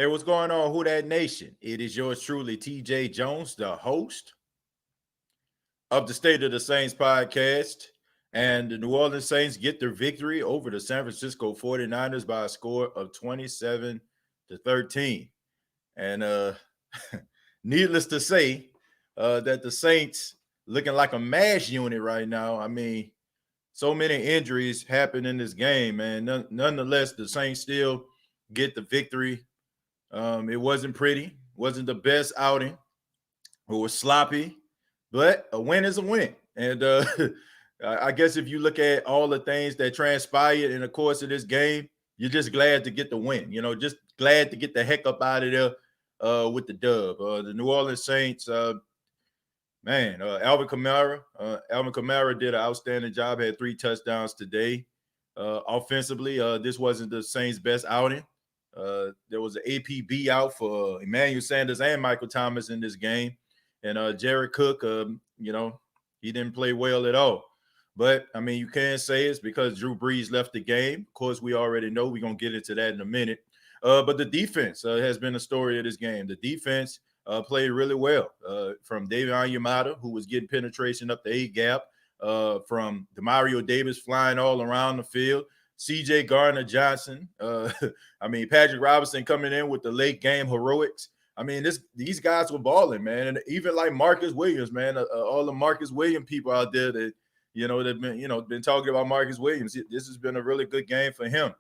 Hey, what's going on, Who That Nation? It is yours truly, TJ Jones, the host of the State of the Saints podcast. And the New Orleans Saints get their victory over the San Francisco 49ers by a score of 27-13. And needless to say, that the Saints looking like a mash unit right now. I mean, so many injuries happen in this game, man. Nonetheless, the Saints still get the victory. It wasn't pretty, wasn't the best outing. It was sloppy, but a win is a win. And I guess if you look at all the things that transpired in the course of this game, you're just glad to get the win. You know, just glad to get the heck up out of there with the dub. The New Orleans Saints, Alvin Kamara did an outstanding job. Had 3 touchdowns today. Offensively, this wasn't the Saints' best outing. There was an APB out for Emmanuel Sanders and Michael Thomas in this game. And Jared Cook, he didn't play well at all. But, I mean, you can't say it's because Drew Brees left the game. Of course, we already know. We're going to get into that in a minute. But the defense has been the story of this game. The defense played really well from David Onyemata, who was getting penetration up the A-gap, from DeMario Davis flying all around the field, C.J. Gardner-Johnson. Patrick Robinson coming in with the late game heroics. I mean, these guys were balling, man. And even like Marcus Williams, man, all the Marcus Williams people out there that, they've been talking about Marcus Williams. This has been a really good game for him.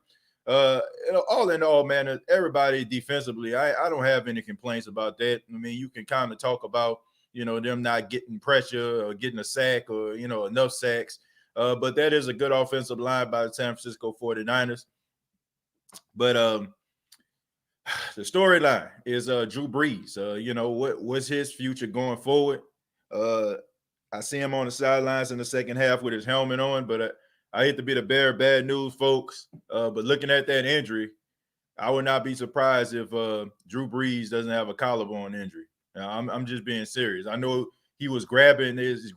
All in all, man, everybody defensively, I don't have any complaints about that. I mean, you can kind of talk about, them not getting pressure or getting a sack or, enough sacks. But that is a good offensive line by the San Francisco 49ers. But the storyline is Drew Brees. What's his future going forward? I see him on the sidelines in the second half with his helmet on, but I hate to be the bearer of bad news, folks. But looking at that injury, I would not be surprised if Drew Brees doesn't have a collarbone injury. I'm just being serious. I know he was grabbing at his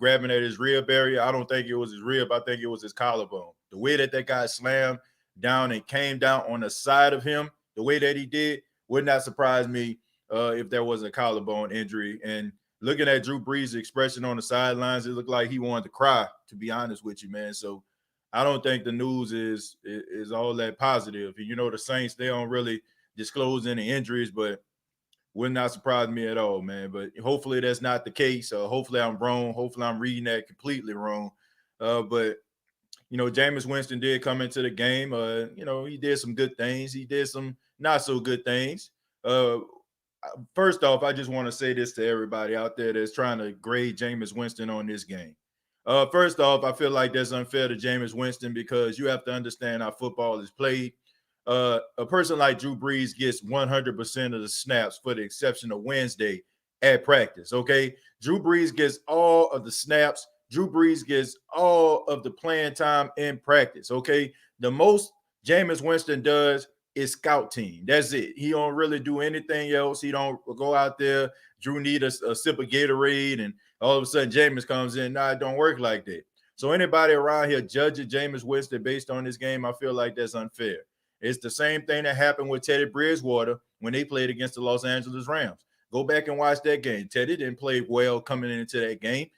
rib area. I don't think it was his rib. I think it was his collarbone. The way that guy slammed down and came down on the side of him, the way that he did, would not surprise me if there was a collarbone injury. And looking at Drew Brees' expression on the sidelines, it looked like he wanted to cry, to be honest with you, man. So I don't think the news is all that positive. And, the Saints, they don't really disclose any injuries, but would not surprise me at all, man. But hopefully that's not the case. Hopefully I'm wrong. Hopefully I'm reading that completely wrong. But Jameis Winston did come into the game. He did some good things. He did some not so good things. First off, I just want to say this to everybody out there that's trying to grade Jameis Winston on this game. First off, I feel like that's unfair to Jameis Winston because you have to understand how football is played. A person like Drew Brees gets 100% of the snaps for the exception of Wednesday at practice, okay? Drew Brees gets all of the snaps. Drew Brees gets all of the playing time in practice, okay? The most Jameis Winston does is scout team. That's it. He don't really do anything else. He don't go out there. Drew need a sip of Gatorade, and all of a sudden Jameis comes in. Nah, it don't work like that. So anybody around here judging Jameis Winston based on this game, I feel like that's unfair. It's the same thing that happened with Teddy Bridgewater when they played against the Los Angeles Rams. Go back and watch that game. Teddy didn't play well coming into that game,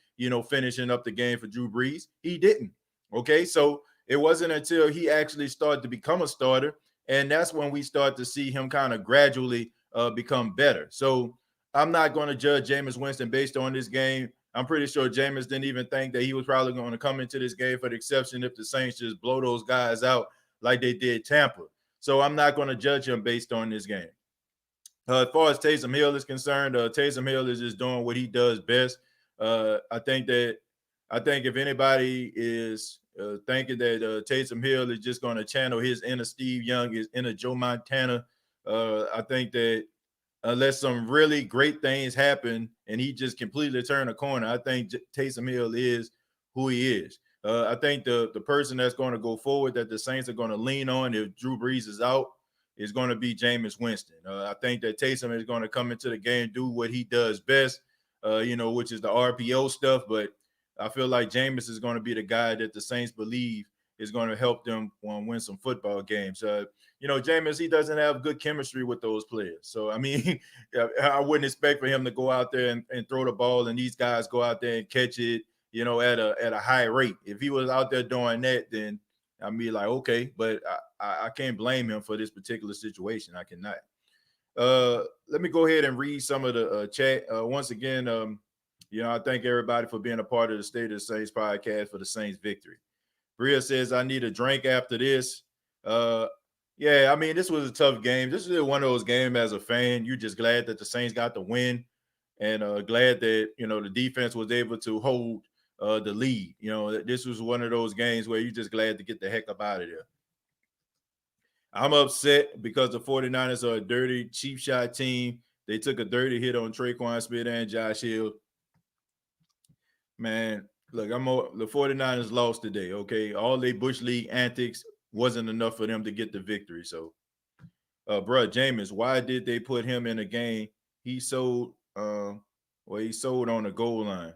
finishing up the game for Drew Brees. He didn't. Okay, so it wasn't until he actually started to become a starter, and that's when we start to see him kind of gradually become better. So I'm not going to judge Jameis Winston based on this game. I'm pretty sure Jameis didn't even think that he was probably going to come into this game, for the exception if the Saints just blow those guys out like they did Tampa. So I'm not going to judge him based on this game. As far as Taysom Hill is concerned, Taysom Hill is just doing what he does best. I think if anybody is thinking that Taysom Hill is just going to channel his inner Steve Young, his inner Joe Montana, I think that unless some really great things happen and he just completely turn a corner, I think Taysom Hill is who he is. I think the person that's going to go forward that the Saints are going to lean on if Drew Brees is out is going to be Jameis Winston. I think that Taysom is going to come into the game, do what he does best, which is the RPO stuff. But I feel like Jameis is going to be the guy that the Saints believe is going to help them win some football games. Jameis, he doesn't have good chemistry with those players. So, I mean, I wouldn't expect for him to go out there and throw the ball and these guys go out there and catch it, at a high rate. If he was out there doing that, then I'd be like, okay, but I can't blame him for this particular situation. I cannot. Let me go ahead and read some of the chat. Once again, I thank everybody for being a part of the State of the Saints podcast for the Saints victory. Bria says, I need a drink after this. Yeah, I mean, this was a tough game. This is one of those games as a fan. You're just glad that the Saints got the win and glad that, the defense was able to hold the lead. This was one of those games where you're just glad to get the heck up out of there. I'm upset because the 49ers are a dirty, cheap shot team. They took a dirty hit on Traquan Smith and Josh Hill. Man, look, the 49ers lost today, okay? All they Bush League antics wasn't enough for them to get the victory. So, Jameis, why did they put him in a game? He sold on the goal line.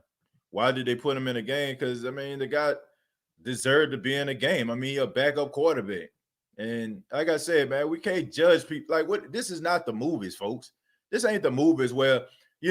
Why did they put him in a game? Because, I mean, the guy deserved to be in a game. I mean, a backup quarterback. And like I said, man, we can't judge people. Like, what? This is not the movies, folks. This ain't the movies where,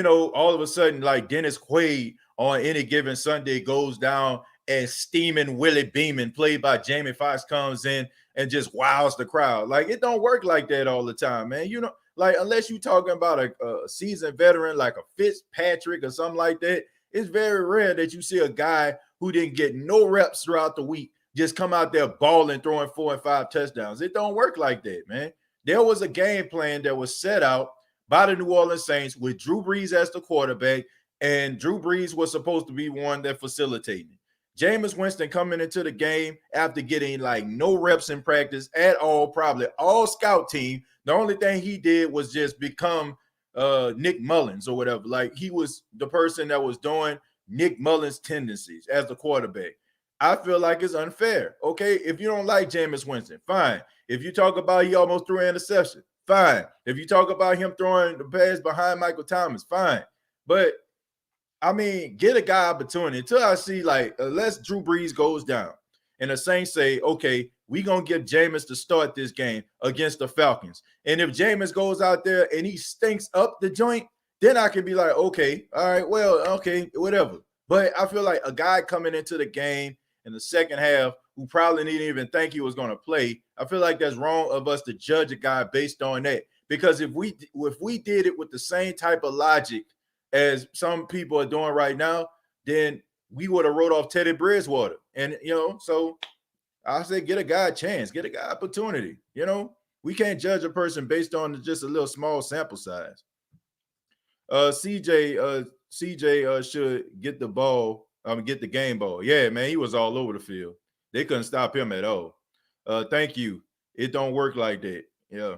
all of a sudden, like Dennis Quaid on Any Given Sunday goes down and Steaming Willie Beeman, played by Jamie Foxx, comes in and just wows the crowd. Like, it don't work like that all the time, man. Like, unless you're talking about a seasoned veteran like a Fitzpatrick or something like that, it's very rare that you see a guy who didn't get no reps throughout the week just come out there balling, throwing 4 and 5 touchdowns. It don't work like that, man. There was a game plan that was set out by the New Orleans Saints with Drew Brees as the quarterback, and Drew Brees was supposed to be one that facilitated. Jameis Winston coming into the game after getting like no reps in practice at all, probably all scout team. The only thing he did was just become Nick Mullins or whatever. Like, he was the person that was doing Nick Mullins' tendencies as the quarterback. I feel like it's unfair. Okay, if you don't like Jameis Winston, fine. If you talk about he almost threw an interception, fine. If you talk about him throwing the pass behind Michael Thomas, fine. But I mean, get a guy opportunity until I see, like, unless Drew Brees goes down and the Saints say, okay, we're going to give Jameis to start this game against the Falcons. And if Jameis goes out there and he stinks up the joint, then I can be like, okay, all right, well, okay, whatever. But I feel like a guy coming into the game in the second half who probably didn't even think he was going to play, I feel like that's wrong of us to judge a guy based on that. Because if we did it with the same type of logic as some people are doing right now, then we would have wrote off Teddy Bridgewater. And, so I say get a guy a chance, get a guy opportunity. We can't judge a person based on just a little small sample size. CJ should get the game ball. Yeah, man, he was all over the field. They couldn't stop him at all. Thank you. It don't work like that. Yeah.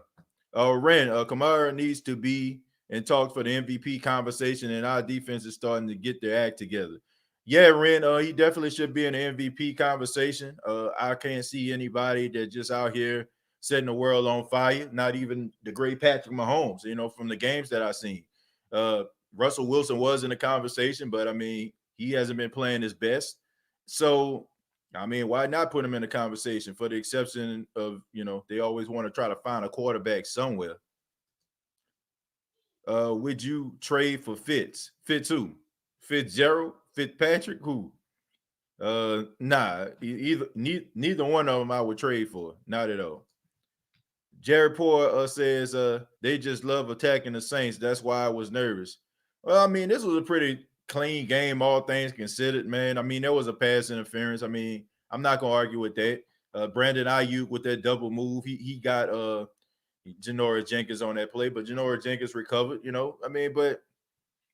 Ren, Kamara needs to be in talks for the MVP conversation, and our defense is starting to get their act together. Yeah, Ren, he definitely should be in the MVP conversation. I can't see anybody that just out here setting the world on fire, not even the great Patrick Mahomes, from the games that I've seen. Russell Wilson was in the conversation, but I mean, he hasn't been playing his best. So, I mean, why not put him in the conversation for the exception of, they always want to try to find a quarterback somewhere. Would you trade for Fitz? Fitz who? Fitzgerald? Fitzpatrick? Who? Nah, neither one of them I would trade for. Not at all. Jared Poor says they just love attacking the Saints. That's why I was nervous. Well, I mean, this was a pretty clean game, all things considered, man. I mean, there was a pass interference. I mean, I'm not going to argue with that. Brandon Ayuk with that double move, he got Janoris Jenkins on that play, but Janoris Jenkins recovered, I mean, but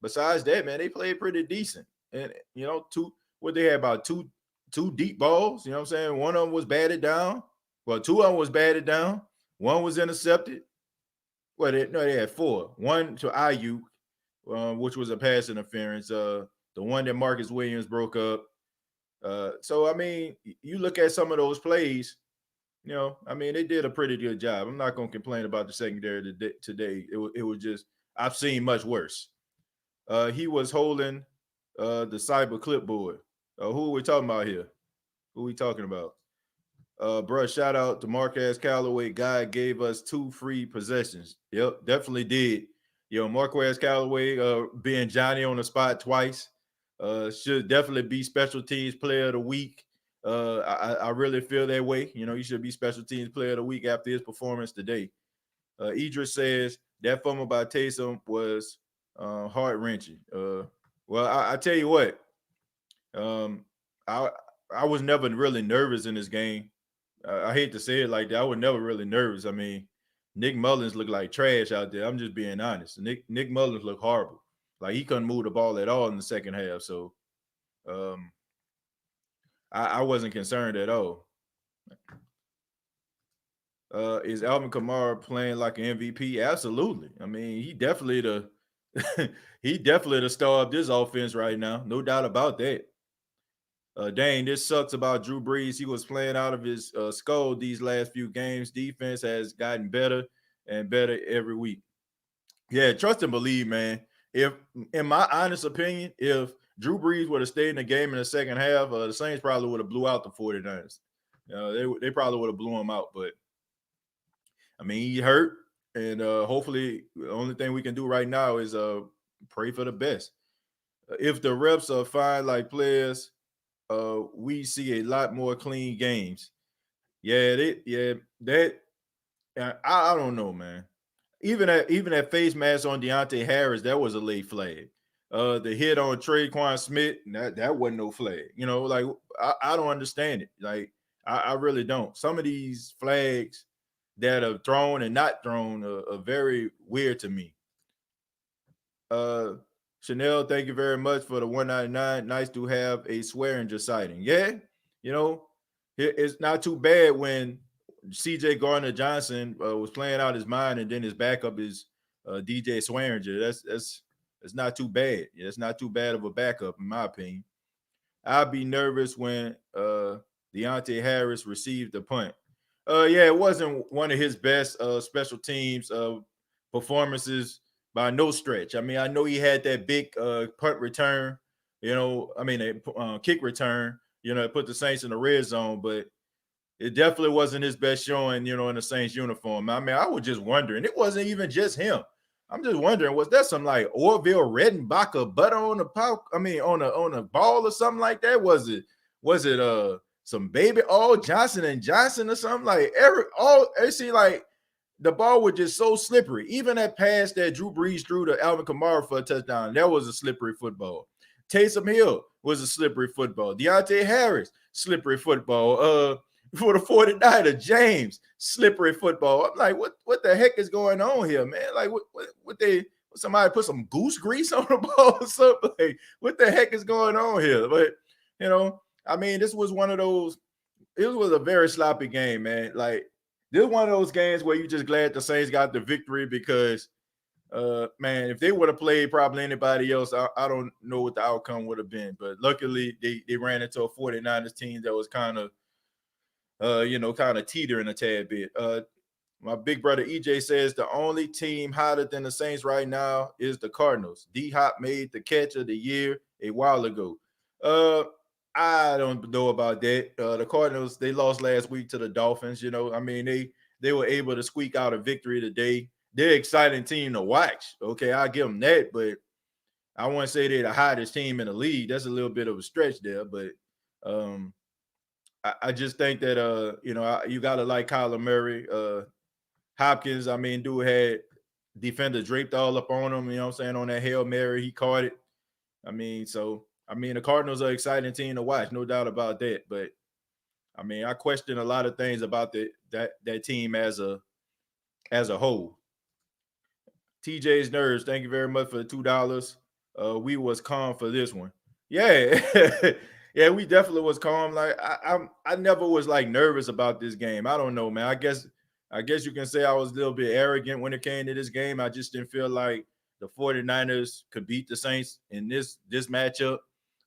besides that, man, they played pretty decent. And, they had about two deep balls, you know what I'm saying? One of them was batted down. Well, two of them was batted down. One was intercepted. Well, they had four. One to Ayuk, which was a pass interference. The one that Marcus Williams broke up. So, I mean, you look at some of those plays, I mean, they did a pretty good job. I'm not going to complain about the secondary today. It was just, I've seen much worse. He was holding the cyber clipboard. Who are we talking about here? Who are we talking about? Bro, shout out to Marquez Callaway. Guy gave us 2 free possessions. Yep, definitely did. Marquez Callaway being Johnny on the spot twice. Should definitely be special teams player of the week. I really feel that way. He should be special teams player of the week after his performance today. Idris says that fumble by Taysom was heart wrenching. Well, I tell you what, um, I I was never really nervous in this game. I hate to say it like that. I was never really nervous. I mean, Nick Mullins looked like trash out there. I'm just being honest. Nick Mullins looked horrible. Like he couldn't move the ball at all in the second half. So um, I wasn't concerned at all. Is Alvin Kamara playing like an MVP? Absolutely. I mean, he definitely the star of this offense right now. No doubt about that. Dang, this sucks about Drew Brees. He was playing out of his skull these last few games. Defense has gotten better and better every week. Yeah, trust and believe, man. If, in my honest opinion, if Drew Brees would have stayed in the game in the second half, the Saints probably would have blew out the 49ers. They probably would have blew him out. But, I mean, he hurt. And hopefully the only thing we can do right now is pray for the best. If the reps are fine like players, we see a lot more clean games. I don't know, man. Even that face mask on Deontay Harris, that was a late flag. The hit on Traquan Smith, that wasn't no flag. Like I don't understand it. Like I really don't. Some of these flags that are thrown and not thrown are very weird to me. Chanel, thank you very much for the 199. Nice to have a Swearinger sighting. Yeah, it's not too bad when C.J. Gardner-Johnson was playing out his mind, and then his backup is DJ Swearinger. That's not too bad. Yeah, it's not too bad of a backup, in my opinion. I'd be nervous when Deontay Harris received the punt. Yeah, it wasn't one of his best special teams performances by no stretch. I mean, I know he had that big punt return, a kick return, it put the Saints in the red zone, but it definitely wasn't his best showing, in the Saints uniform. I mean, I was just wondering. It wasn't even just him. I'm just wondering, was that some like Orville Redenbacher butter on the on a ball or something like that? Was it some baby all Johnson and Johnson or something? Like it seemed like the ball was just so slippery. Even that pass that Drew Brees threw to Alvin Kamara for a touchdown, that was a slippery football. Taysom Hill was a slippery football. Deontay Harris, slippery football. For the 49ers, James, slippery football. I'm like, what the heck is going on here, man? Like, somebody put some goose grease on the ball or something? Like, what the heck is going on here? But, I mean, this was one of those, it was a very sloppy game, man. Like, this is one of those games where you're just glad the Saints got the victory because, man, if they would have played probably anybody else, I don't know what the outcome would have been. But luckily, they ran into a 49ers team that was kind of teetering a tad bit. My big brother EJ says the only team hotter than the Saints right now is the Cardinals. D-Hop made the catch of the year a while ago. I don't know about that. The Cardinals, they lost last week to the Dolphins. I mean, they were able to squeak out a victory today. They're an exciting team to watch. Okay, I'll give them that, but I wouldn't say they're the hottest team in the league. That's a little bit of a stretch there, but I just think that you gotta like Kyler Murray. Hopkins, I mean, dude had defender draped all up on him, you know what I'm saying, on that Hail Mary, he caught it. I mean, the Cardinals are an exciting team to watch, no doubt about that. But I mean, I question a lot of things about that team as a whole. TJ's Nerds, thank you very much for the $2. We was calm for this one. Yeah. Yeah, we definitely was calm. Like I never was like nervous about this game. I don't know, man. I guess you can say I was a little bit arrogant when it came to this game. I just didn't feel like the 49ers could beat the Saints in this matchup.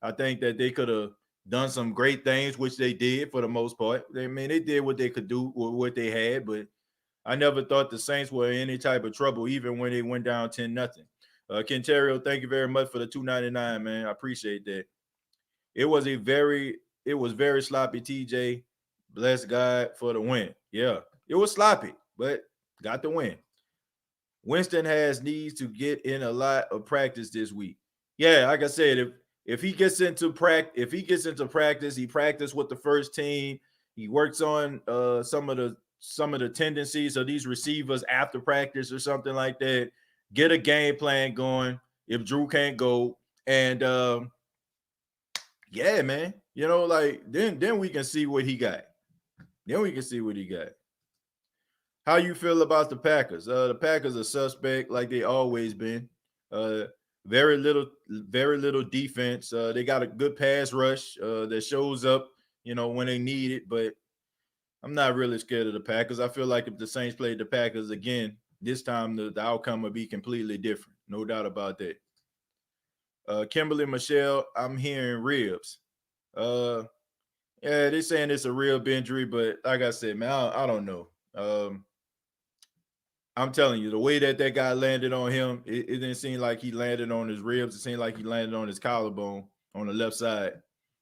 I think that they could have done some great things, which they did for the most part. They did what they could do with what they had, but I never thought the Saints were in any type of trouble, even when they went down 10-0. Kenterio, thank you very much for the $2.99, man. I appreciate that. It was very sloppy, TJ. Bless God for the win. Yeah, it was sloppy, but got the win. Winston has needs to get in a lot of practice this week. Yeah, like I said, if he gets into practice, he practiced with the first team. He works on some of the tendencies of these receivers after practice or something like that. Get a game plan going. If Drew can't go, and yeah, man, like then we can see what he got. Then we can see what he got. How you feel about the Packers? The Packers are suspect like they always been. Uh, very little defense. They got a good pass rush that shows up, when they need it. But I'm not really scared of the Packers. I feel like if the Saints played the Packers again, this time the outcome would be completely different. No doubt about that. Kimberly Michelle, I'm hearing ribs. Uh, yeah, they're saying it's a rib injury, but like I said, man, I don't know. I'm telling you, the way that guy landed on him, it didn't seem like he landed on his ribs. It seemed like he landed on his collarbone on the left side.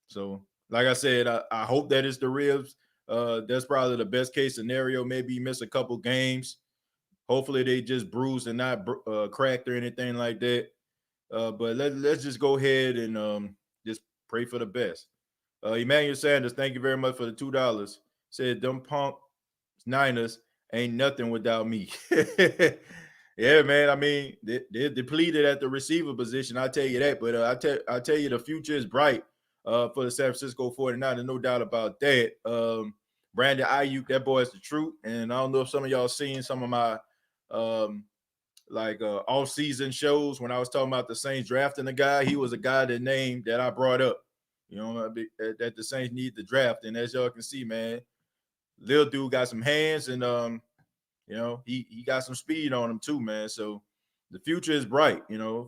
So, like I said, I hope that it's the ribs. That's probably the best case scenario. Maybe he missed a couple games. Hopefully, they just bruised and not cracked or anything like that. But let's just go ahead and just pray for the best. Emmanuel Sanders, thank you very much for the $2. Said, them punk Niners ain't nothing without me. Yeah, man. I mean, they're depleted at the receiver position. I'll tell you that. But I tell you, the future is bright for the San Francisco 49ers. No doubt about that. Brandon Ayuk, that boy is the truth. And I don't know if some of y'all seen some of my off-season shows when I was talking about the Saints drafting the guy. He was a guy that I brought up. That the Saints need to draft. And as y'all can see, man, little dude got some hands and he got some speed on him too, man. So the future is bright,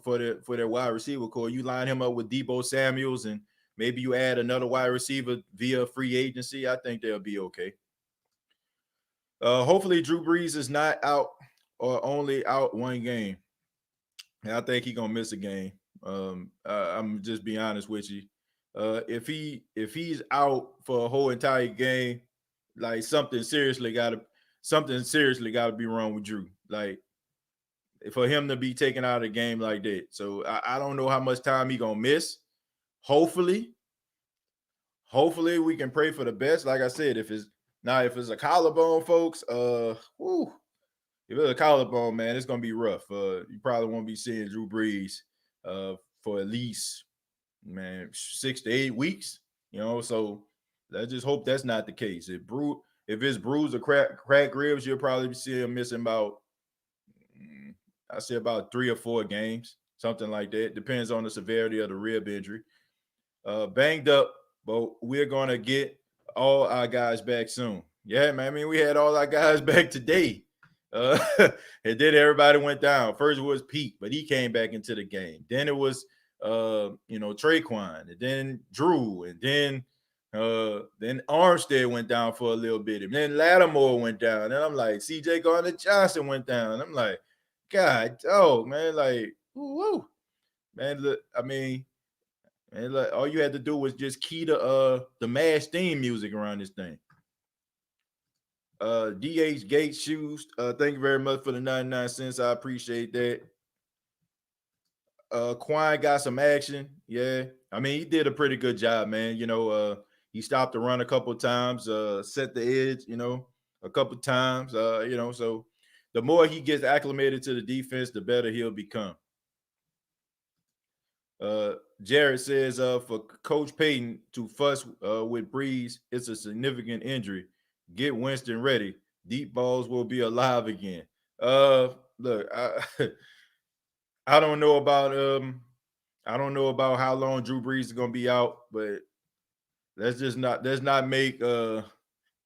for their wide receiver core. You line him up with Deebo Samuels and maybe you add another wide receiver via free agency. I think they'll be okay. Hopefully Drew Brees is not out or only out one game. And I think he's gonna miss a game. I'm just be honest with you. If he's out for a whole entire game, like something seriously got to be wrong with Drew. Like for him to be taken out of the game like that. So I don't know how much time he gonna miss. Hopefully we can pray for the best. Like I said, if it's a collarbone, folks, if it's a collarbone, man, it's gonna be rough. You probably won't be seeing Drew Brees for at least 6 to 8 weeks. So let's just hope that's not the case. If it's bruised or crack ribs, you'll probably see him missing about I say about 3 or 4 games, something like that. Depends on the severity of the rib injury. Banged up, but we're gonna get all our guys back soon. Yeah, man. I mean, we had all our guys back today. And then everybody went down. First it was Pete, but he came back into the game. Then it was Traquan, and then Drew, and then Armstead went down for a little bit, and then Lattimore went down. And I'm like, CJ Gardner-Johnson went down. And I'm like, God, oh man, like, woo, man. Look, I mean, man, look, all you had to do was just key the MASH theme music around this thing. DH Gates shoes. Thank you very much for the 99 cents. I appreciate that. Quine got some action. Yeah. I mean, he did a pretty good job, man. He stopped the run a couple times, set the edge, a couple times. So the more he gets acclimated to the defense, the better he'll become. Jared says, for Coach Payton to fuss with Brees, it's a significant injury. Get Winston ready. Deep balls will be alive again. Look, I don't know about how long Drew Brees is gonna be out, but let's not make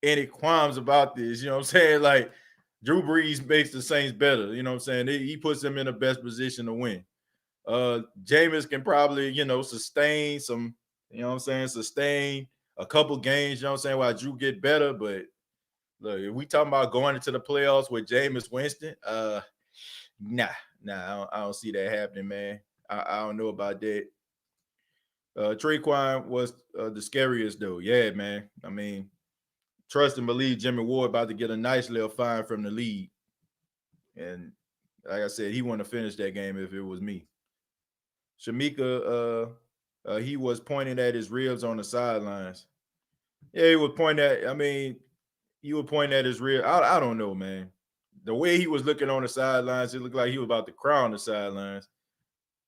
any qualms about this. You know what I'm saying? Like Drew Brees makes the Saints better. You know what I'm saying? He puts them in the best position to win. Jameis can probably, sustain some, sustain a couple games, while Drew get better. But look, if we talking about going into the playoffs with Jameis Winston, nah, I don't see that happening, man. I don't know about that. Traquan was the scariest though. Yeah, man. I mean, trust and believe Jimmy Ward about to get a nice little fine from the league. And like I said, he wouldn't have finished that game if it was me. Shamika, he was pointing at his ribs on the sidelines. Yeah, he was pointing at. I mean, he was pointing at his ribs. I don't know, man. The way he was looking on the sidelines, it looked like he was about to cry on the sidelines.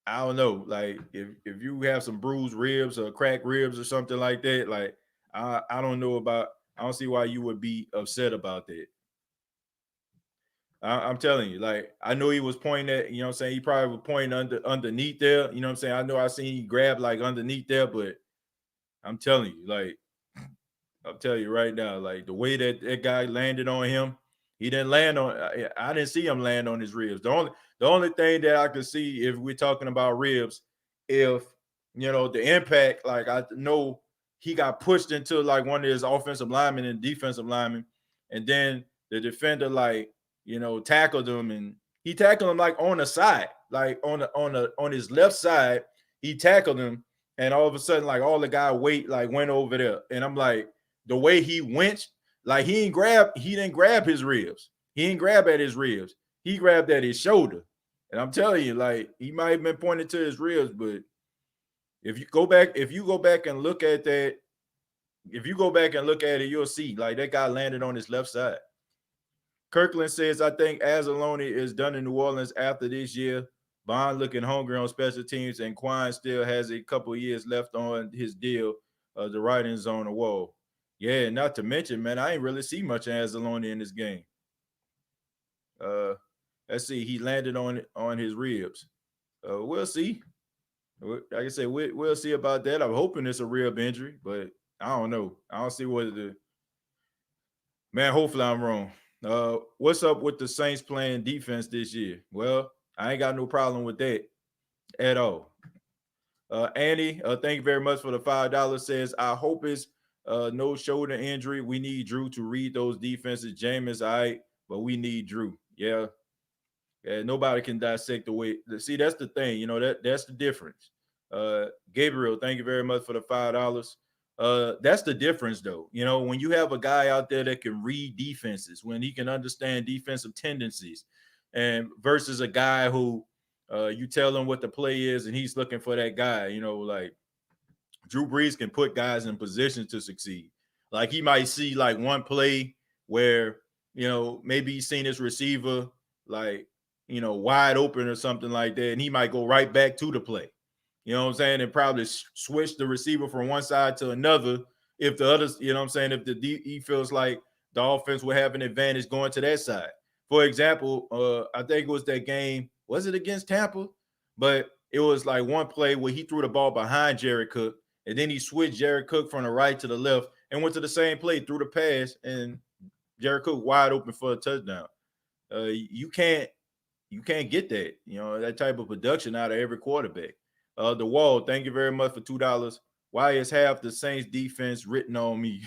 I don't know. Like if you have some bruised ribs or cracked ribs or something like that, like I don't know about. I don't see why you would be upset about that. I'm telling you, like I know he was pointing at, you know what I'm saying? He probably was pointing underneath there. You know what I'm saying? I know I seen he grabbed like underneath there, but I'm telling you, like I'll tell you right now, like the way that guy landed on him, he didn't land on. I didn't see him land on his ribs. The only thing that I could see if we're talking about ribs, if you know the impact, like I know he got pushed into like one of his offensive linemen and defensive linemen, and then the defender like tackled him, and he tackled him like on the side, like on his left side, he tackled him, and all of a sudden like all the guy weight like went over there, and I'm like the way he went, like he didn't grab his ribs. He didn't grab at his ribs. He grabbed at his shoulder. And I'm telling you, like he might have been pointing to his ribs, but if you go back and look at that, if you go back and look at it, you'll see like that guy landed on his left side. Kirkland says, I think Anzalone is done in New Orleans after this year. Bond looking hungry on special teams, and Quine still has a couple of years left on his deal. The writing's on the wall. Yeah, not to mention, man, I ain't really see much of Anzalone in this game. Let's see, he landed on his ribs. We'll see. Like I said, we'll see about that. I'm hoping it's a rib injury, but I don't know. I don't see what the man. Hopefully, I'm wrong. What's up with the Saints playing defense this year? Well, I ain't got no problem with that at all. Andy, thank you very much for the $5. Says, I hope it's no shoulder injury. We need Drew to read those defenses. Jameis, all right, but we need Drew. Yeah. Nobody can dissect the way. See, that's the thing. You know, that's the difference. Gabriel, thank you very much for the $5. That's the difference, though. You know, when you have a guy out there that can read defenses, when he can understand defensive tendencies, and versus a guy who you tell him what the play is and he's looking for that guy, you know, like Drew Brees can put guys in position to succeed. Like he might see like one play where, you know, maybe he's seen his receiver like, you know, wide open or something like that, and he might go right back to the play. You know what I'm saying? And probably switch the receiver from one side to another if the others, you know what I'm saying, if he feels like the offense will have an advantage going to that side. For example, I think it was that game, was it against Tampa? But it was like one play where he threw the ball behind Jared Cook, and then he switched Jared Cook from the right to the left and went to the same play, threw the pass, and Jared Cook wide open for a touchdown. You can't get that, you know, that type of production out of every quarterback. The Wall, thank you very much for $2. Why is half the Saints defense written on me?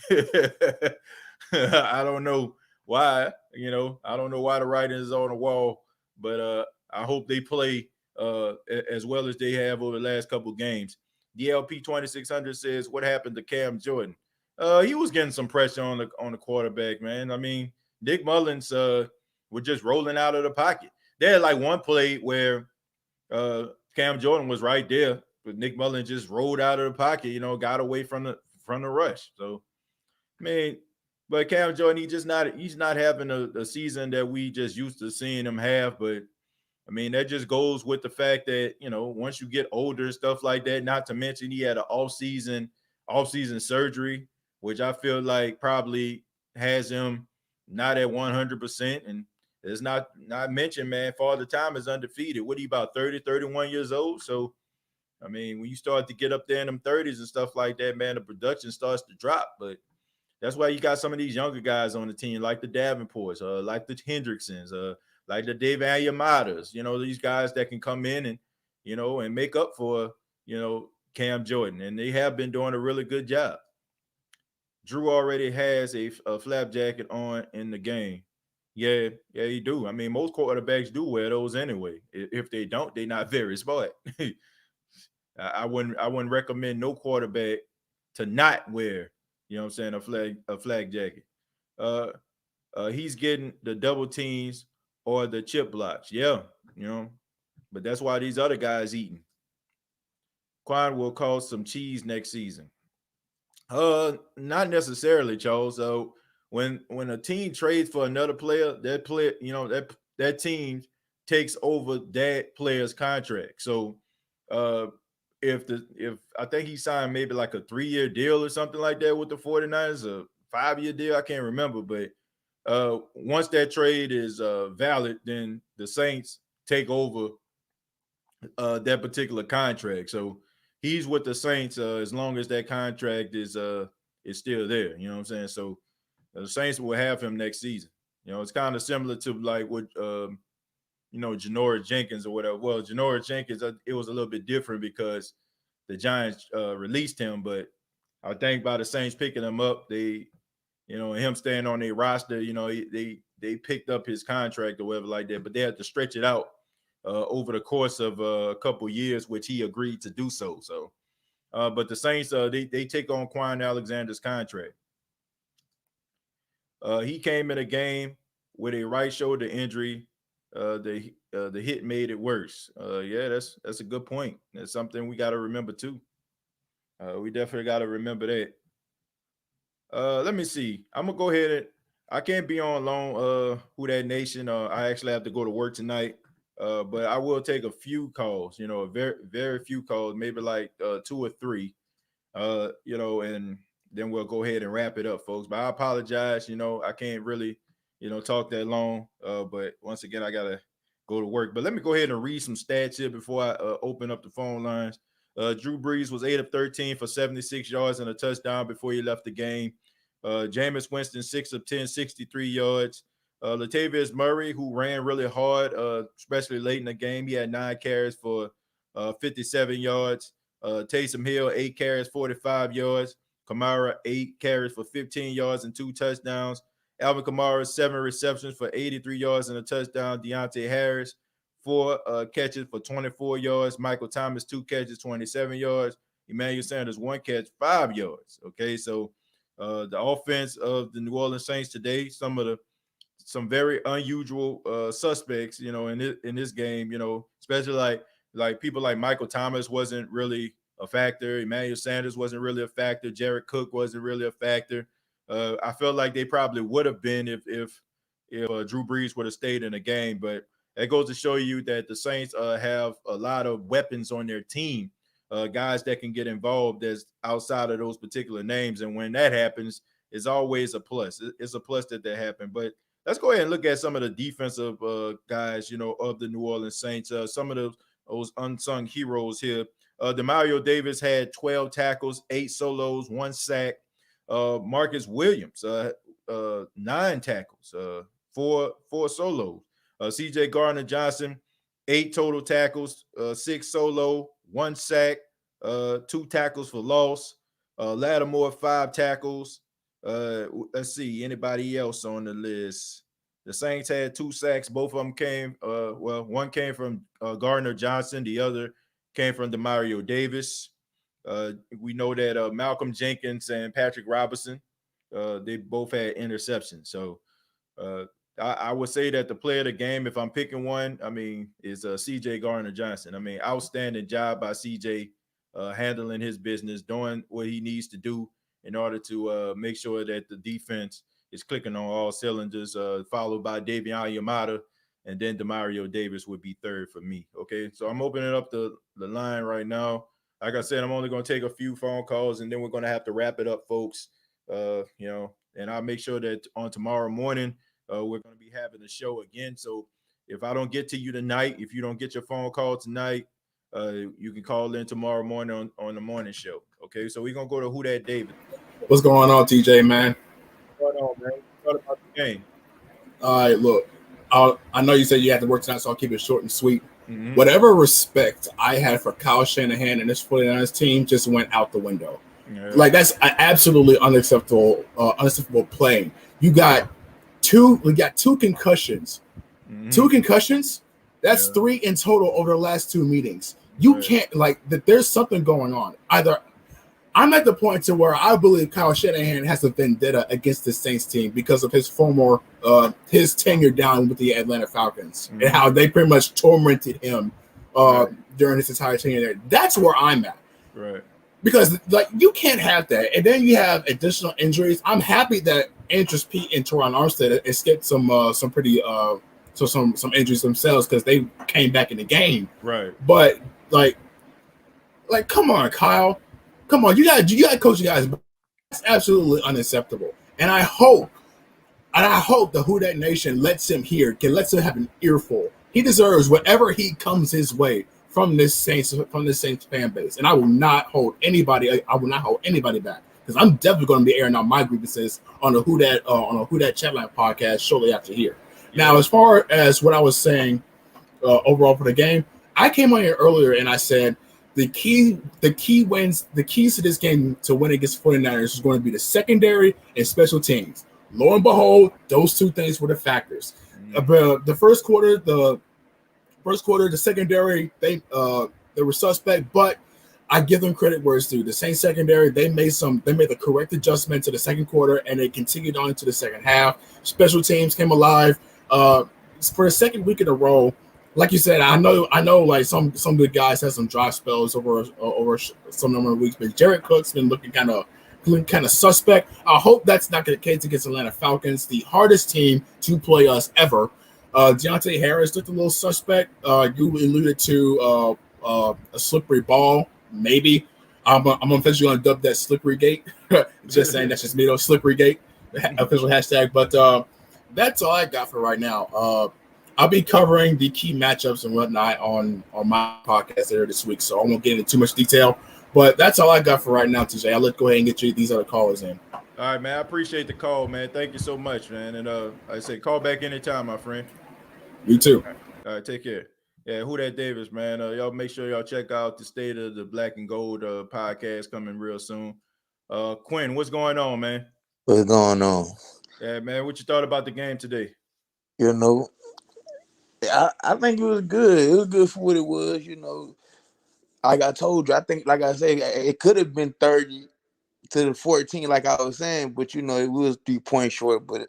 I don't know why, you know, I don't know why the writing is on the wall, but I hope they play as well as they have over the last couple of games. DLP 2600 says, what happened to Cam Jordan? He was getting some pressure on the quarterback, man. I mean, Nick Mullins were just rolling out of the pocket. They had like one play where Cam Jordan was right there, but Nick Mullins just rolled out of the pocket, you know, got away from the rush. So, I mean, but Cam Jordan, he's not having a season that we just used to seeing him have. But I mean, that just goes with the fact that, you know, once you get older and stuff like that, not to mention he had an off-season surgery, which I feel like probably has him not at 100%. And it's not mentioned, man, Father Time is undefeated. What are you, about 30, 31 years old? So, I mean, when you start to get up there in them 30s and stuff like that, man, the production starts to drop. But that's why you got some of these younger guys on the team, like the Davenports, like the Hendricksons, like the Dave Ayamadas, you know, these guys that can come in and, you know, and make up for, you know, Cam Jordan. And they have been doing a really good job. Drew already has a flap jacket on in the game. Yeah, you do. I mean, most quarterbacks do wear those anyway. If they don't, they're not very smart. I wouldn't recommend no quarterback to not wear, you know what I'm saying, a flag jacket. he's getting the double teams or the chip blocks. Yeah, but that's why these other guys eating. Quan will cause some cheese next season. Not necessarily, Charles. So when a team trades for another player, that player, that team takes over that player's contract. So if I think he signed maybe like a 3-year deal or something like that with the 49ers, a 5-year deal, I can't remember, but once that trade is valid, then the Saints take over that particular contract. So he's with the Saints as long as that contract is still there. You know what I'm saying? So the Saints will have him next season. It's kind of similar to like what Janoris Jenkins or whatever. Well, Janoris Jenkins, it was a little bit different because the Giants released him, but I think by the Saints picking him up, they, and him staying on their roster, they picked up his contract or whatever like that, but they had to stretch it out over the course of a couple years, which he agreed to do so. So, but the Saints, they take on Quan Alexander's contract. He came in a game with a right shoulder injury. The hit made it worse. Yeah, that's a good point. That's something we got to remember too. We definitely got to remember that. Let me see. I'm gonna go ahead and I can't be on long. Who that nation? I actually have to go to work tonight. But I will take a few calls. A very very few calls, maybe like 2 or 3. And then we'll go ahead and wrap it up, folks. But I apologize. I can't really, talk that long. But once again, I gotta go to work. But let me go ahead and read some stats here before I open up the phone lines. Drew Brees was 8 of 13 for 76 yards and a touchdown before he left the game. Jameis Winston 6 of 10, 63 yards. Latavius Murray, who ran really hard, especially late in the game, he had 9 carries for 57 yards. Taysom Hill 8 carries, 45 yards. Kamara 8 carries for 15 yards and 2 touchdowns. Alvin Kamara 7 receptions for 83 yards and a touchdown. Deontay Harris 4 catches for 24 yards. Michael Thomas 2 catches, 27 yards. Emmanuel Sanders 1 catch, 5 yards. Okay, so the offense of the New Orleans Saints today, some very unusual suspects, in this game, especially like people like Michael Thomas wasn't really a factor. Emmanuel Sanders wasn't really a factor. Jared Cook wasn't really a factor. I felt like they probably would have been if Drew Brees would have stayed in the game. But that goes to show you that the Saints have a lot of weapons on their team, guys that can get involved as outside of those particular names. And when that happens, it's always a plus. It's a plus that happened. But let's go ahead and look at some of the defensive guys, of the New Orleans Saints. Some of those unsung heroes here. Demario Davis had 12 tackles, 8 solos, 1 sack. Marcus Williams, 9 tackles, 4 solos. CJ Gardner-Johnson, 8 total tackles, 6 solo, 1 sack, 2 tackles for loss. Lattimore, 5 tackles. Let's see, anybody else on the list? The Saints had 2 sacks. Both of them came, one came from Gardner-Johnson. The other came from Demario Davis. We know that Malcolm Jenkins and Patrick Robinson, they both had interceptions. So I would say that the player of the game, if I'm picking one, is CJ Gardner-Johnson. Outstanding job by CJ handling his business, doing what he needs to do in order to make sure that the defense is clicking on all cylinders, followed by Davion Yamada, and then Demario Davis would be third for me. Okay, so I'm opening up the line right now. Like I said, I'm only going to take a few phone calls, and then we're going to have to wrap it up, folks. And I'll make sure that on tomorrow morning, we're going to be having a show again. So if I don't get to you tonight, if you don't get your phone call tonight, you can call in tomorrow morning on the morning show. Okay, so we're going to go to Who That David. What's going on, TJ, man? What's going on, man? What about the game? All right, look, I know you said you had to work tonight, so I'll keep it short and sweet. Mm-hmm. Whatever respect I had for Kyle Shanahan and this 49ers team just went out the window. Yeah. Like, that's an absolutely unacceptable playing. You got two concussions. Mm-hmm. 2 concussions? That's 3 in total over the last 2 meetings. You can't, there's something going on. Either I'm at the point to where I believe Kyle Shanahan has a vendetta against the Saints team because of his his tenure down with the Atlanta Falcons and how they pretty much tormented him during his entire tenure there. That's where I'm at. Right. Because like you can't have that, and then you have additional injuries. I'm happy that Andrews Pete and Teron Armstead escaped some injuries themselves because they came back in the game. Right. But like come on, Kyle, come on, you got to coach you guys. That's absolutely unacceptable. And I hope the Who Dat Nation lets him have an earful. He deserves whatever he comes his way from this Saints fan base, and I will not hold anybody back because I'm definitely going to be airing out my grievances on a Who Dat Chatline podcast shortly after here. Yeah. Now, as far as what I was saying overall for the game, I came on here earlier and I said the keys to this game to win against 49ers is going to be the secondary and special teams. Lo and behold, those two things were the factors. The first quarter, the secondary, they were suspect, but I give them credit where it's due. The Saints secondary, they made the correct adjustment to the second quarter, and they continued on into the second half. Special teams came alive for the second week in a row. Like you said, I know, like some good guys had some dry spells over some number of weeks, but Jared Cook's been looking kind of suspect. I hope that's not the case against Atlanta Falcons, the hardest team to play us ever. Deontay Harris looked a little suspect. You alluded to a slippery ball, maybe. I'm officially going to dub that slippery gate. Just saying, that's just me, though. Slippery gate, official hashtag. But that's all I got for right now. I'll be covering the key matchups and whatnot on my podcast later this week, so I won't get into too much detail. But that's all I got for right now, TJ. I'll go ahead and get you these other callers in. All right, man. I appreciate the call, man. Thank you so much, man. And like I said, call back anytime, my friend. You too. All right, take care. Yeah, Who Dat Davis, man. Y'all make sure y'all check out the State of the Black and Gold podcast coming real soon. Quinn, what's going on, man? What's going on? Yeah, man. What you thought about the game today? You know, I think it was good. It was good for what it was. You know, like I told you, I think, like I said, it could have been 30 to 14, like I was saying, but you know, it was 3 points short. But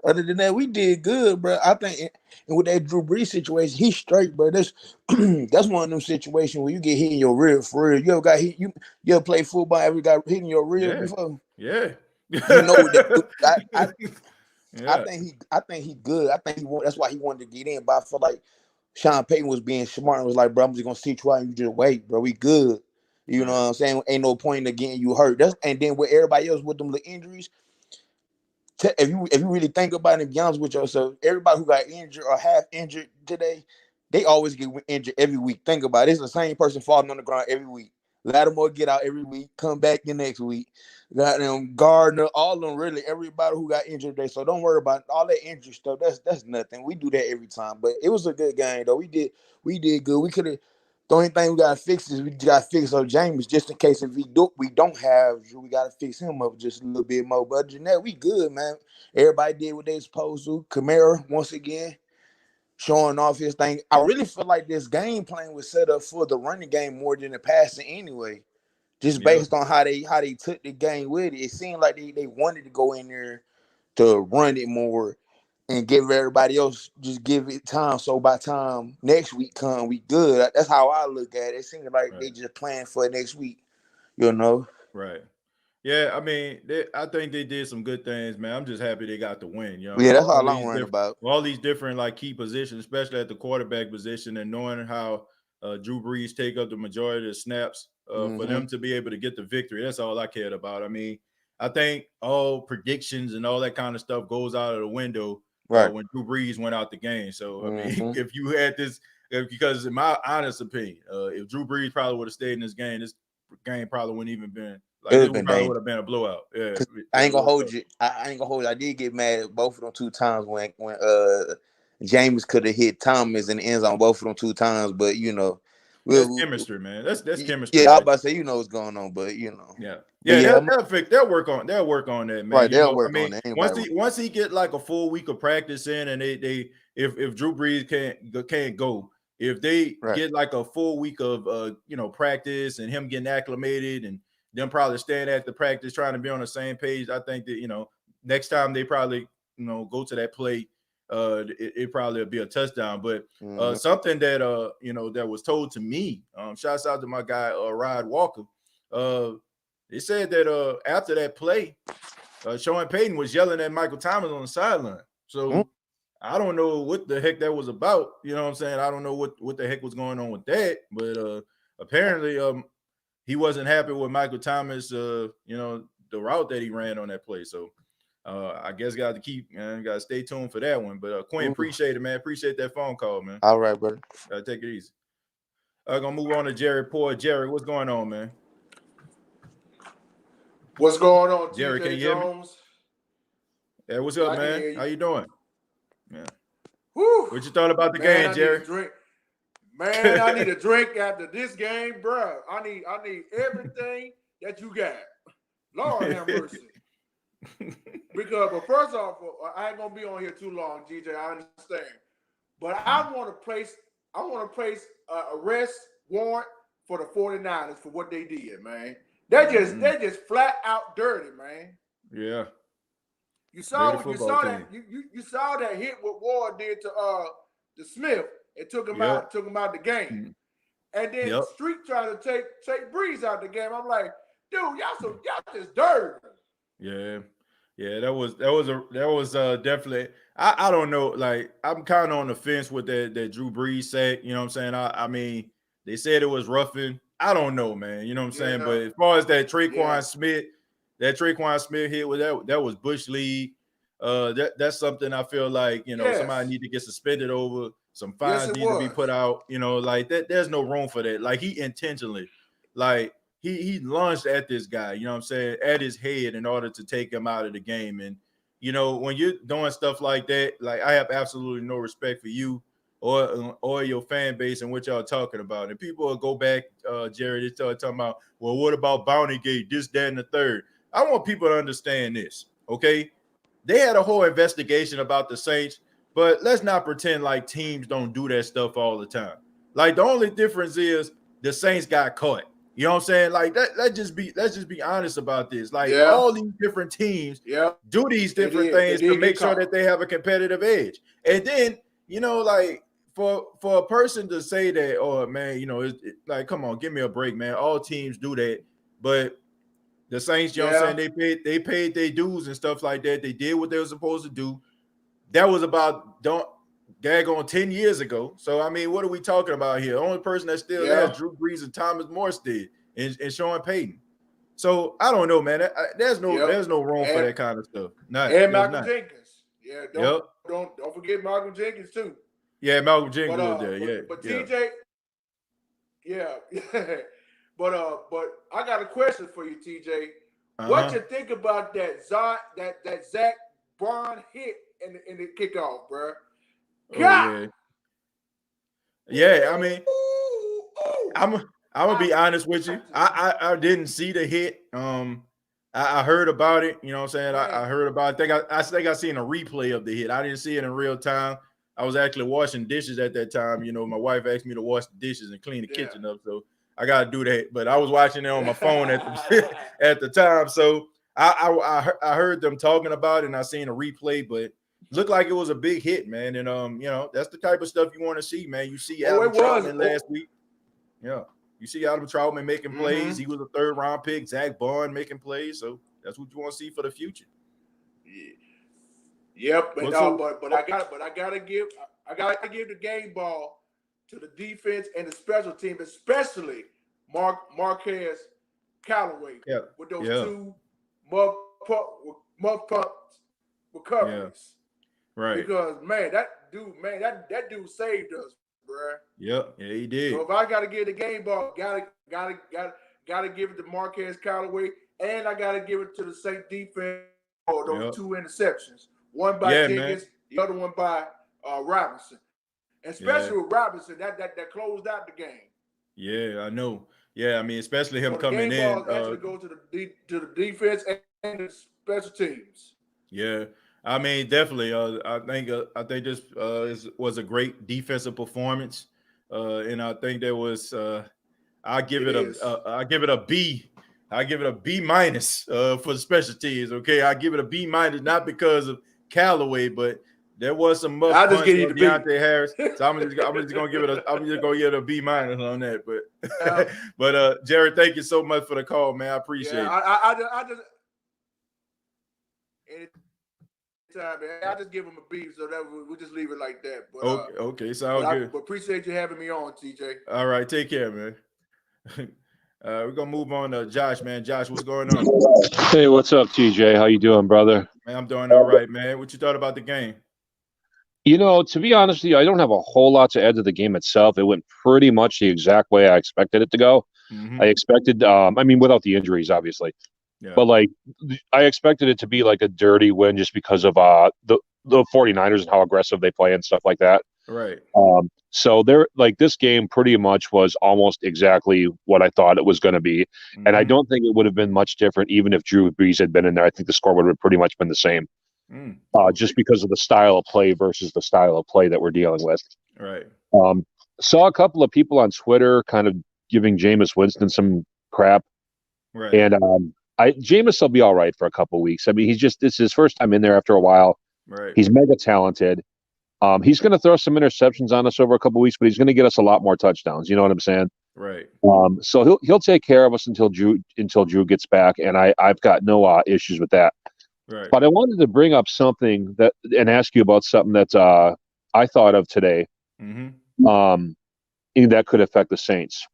other than that, we did good, bro. I think, and with that Drew Brees situation, he's straight, bro. That's one of them situations where you get hit in your rib for real. You ever got hit? You ever play football? Ever got hit in your rib before? Yeah. You know that. Yeah. I think he good. I think that's why he wanted to get in. But I feel like Sean Payton was being smart and was like, bro, I'm just gonna sit you out and you just wait, bro. We good. You know what I'm saying? Ain't no point in getting you hurt. And then with everybody else with them little injuries, if you really think about it and be honest with yourself, everybody who got injured or half injured today, they always get injured every week. Think about it. It's the same person falling on the ground every week. Lattimore get out every week, come back the next week. Got them Gardner, all of them, really, everybody who got injured today. So don't worry about all that injury stuff. That's nothing. We do that every time. But it was a good game, though. We did good. We could have. The only thing we gotta fix is we gotta fix up James just in case if we don't have Drew, we gotta fix him up just a little bit more. But other than that, we good, man. Everybody did what they supposed to. Kamara once again showing off his thing. I really feel like this game plan was set up for the running game more than the passing anyway. Just based on how they took the game with it. It seemed like they wanted to go in there to run it more and give everybody else just give it time. So by time next week come, we good. That's how I look at it. It seems like they just plan for next week, you know? Right. Yeah, I mean, I think they did some good things, man. I'm just happy they got the win. You know, yeah, that's all I'm worried about. All these different like key positions, especially at the quarterback position, and knowing how Drew Brees take up the majority of the snaps for them to be able to get the victory. That's all I cared about. I mean, I think all predictions and all that kind of stuff goes out of the window when Drew Brees went out the game. So, I mean, if you had this, because in my honest opinion, if Drew Brees probably would have stayed in this game probably wouldn't even been like it probably would have been a blowout. Yeah, I ain't gonna hold you. I ain't gonna hold you. I did get mad at both of them 2 times when James could have hit Thomas in the end zone both of them 2 times, but you know, that's chemistry, man. That's chemistry. Yeah, I was about to say, you know what's going on, but you know, they'll work on that, man. Right, they'll work on that. Once he get like a full week of practice in, and they if Drew Brees can't go. If they get like a full week of practice and him getting acclimated and them probably staying at the practice trying to be on the same page. I think that, next time they probably, go to that play, it probably will be a touchdown. But something that, that was told to me, shouts out to my guy, Rod Walker. They said that after that play, Sean Payton was yelling at Michael Thomas on the sideline. So I don't know what the heck that was about. You know what I'm saying? I don't know what the heck was going on with that. But apparently he wasn't happy with Michael Thomas, the route that he ran on that play. So I guess got to stay tuned for that one. But Quinn, appreciate it, man. Appreciate that phone call, man. All right, brother. Take it easy. I'm going to move on to Jerry Poor. Jerry, what's going on, man? What's going on, Jerry? TJ Can you hear me? Jones? Hey, what's up, man? How you doing? Yeah. Whew. What you thought about the game, Jerry? Man, I need a drink after this game, bro. I need everything that you got. Lord have mercy. But first off, I ain't gonna be on here too long, GJ. I understand, but I want to place a arrest warrant for the 49ers for what they did, man. They're just flat out dirty, man. Yeah. You saw that hit what Ward did to Smith. It took him out the game. And then Street trying to take Breeze out the game. I'm like, dude, y'all just dirty. Yeah. Yeah, that was definitely. I don't know. Like, I'm kind of on the fence with that Drew Brees said. You know what I'm saying? I mean, they said it was roughing. I don't know, man. You know what I'm saying? But as far as that Traquan Smith hit with that was Bush League. That's something I feel like, somebody need to get suspended over. Some fines need to be put out. Like that. There's no room for that. Like, he intentionally, like, he lunged at this guy, you know what I'm saying, at his head in order to take him out of the game. And, when you're doing stuff like that, like, I have absolutely no respect for you or your fan base and what y'all talking about. And people will go back, Jerry, they start talking about, well, what about Bounty Gate, this, that, and the third. I want people to understand this, okay? They had a whole investigation about the Saints, but let's not pretend like teams don't do that stuff all the time. Like, the only difference is the Saints got caught. You know what I'm saying? Like, let's just be honest about this. Like, all these different teams do these different things to make sure that they have a competitive edge. And then, like, for a person to say that, oh man, like, come on, give me a break, man. All teams do that, but the Saints, you know what I'm saying, they paid their dues and stuff like that. They did what they were supposed to do. That was about daggone 10 years ago. So, I mean, what are we talking about here? The only person that's still there is Drew Brees and Thomas Morstead and Sean Payton. So, I don't know, man. There's no room for that kind of stuff. Malcolm Jenkins. Yeah, don't forget Malcolm Jenkins too. Yeah, Malcolm Jenkins was there. But TJ, but I got a question for you, TJ. What you think about that Zach Bond hit in the kickoff, bro? God. Yeah, I mean, I'm gonna be honest with you. I didn't see the hit. I heard about it. You know what I'm saying? I heard about it. I think I seen a replay of the hit. I didn't see it in real time. I was actually washing dishes at that time. My wife asked me to wash the dishes and clean the kitchen up, so I gotta do that. But I was watching it on my phone at the time. So I heard them talking about it and I seen a replay, but looked like it was a big hit, man. And that's the type of stuff you want to see, man. You see Adam Troutman last week. Yeah. You see Adam Troutman making plays. He was a 3rd round pick. Zach Bond making plays. So that's what you want to see for the future. Yep. But I gotta give the game ball to the defense and the special team, especially Marquez Callaway with those 2 muff pups recoveries. Right. Because that dude saved us, bro. Yeah, he did. So if I gotta give the game ball, gotta give it to Marquez Callaway, and I gotta give it to the Saint defense for those 2 interceptions. One by Jenkins, the other one by Robinson. And especially with Robinson, that closed out the game. Yeah, I know. Yeah, I mean, especially him coming the in. Balls actually go to the defense and the special teams. Yeah, I mean, definitely. I think this was a great defensive performance, and I think there was. I give it a B. I give it a B minus for the special teams. Okay, I give it a B minus, not because of Callaway, but there was some muff I'll just punch give you on the B. Deontay Harris. So I'm just gonna give it a B minus on that. But Jared, thank you so much for the call, man. I appreciate it. I just anytime, man. I just give him a B, so that we'll just leave it like that. But okay, sounds good. But appreciate you having me on, TJ. All right, take care, man. We're gonna move on to Josh, man. Josh, what's going on? Hey, what's up, TJ? How you doing, brother? Man, I'm doing all right, man. What you thought about the game? To be honest with you, I don't have a whole lot to add to the game itself. It went pretty much the exact way I expected it to go. Mm-hmm. I expected, without the injuries, obviously. Yeah. But, I expected it to be like a dirty win just because of the 49ers and how aggressive they play and stuff like that. Right. So this game pretty much was almost exactly what I thought it was going to be. Mm-hmm. And I don't think it would have been much different even if Drew Brees had been in there. I think the score would have pretty much been the same. Just because of the style of play versus the style of play that we're dealing with. Right. Saw a couple of people on Twitter kind of giving Jameis Winston some crap. Right. And Jameis will be all right for a couple of weeks. I mean, it's his first time in there after a while. Right. He's mega talented. He's going to throw some interceptions on us over a couple of weeks, but he's going to get us a lot more touchdowns. You know what I'm saying? Right. So he'll take care of us until Drew gets back, and I've got no issues with that. Right. But I wanted to bring up something and ask you about something that I thought of today. Mm-hmm. That could affect the Saints.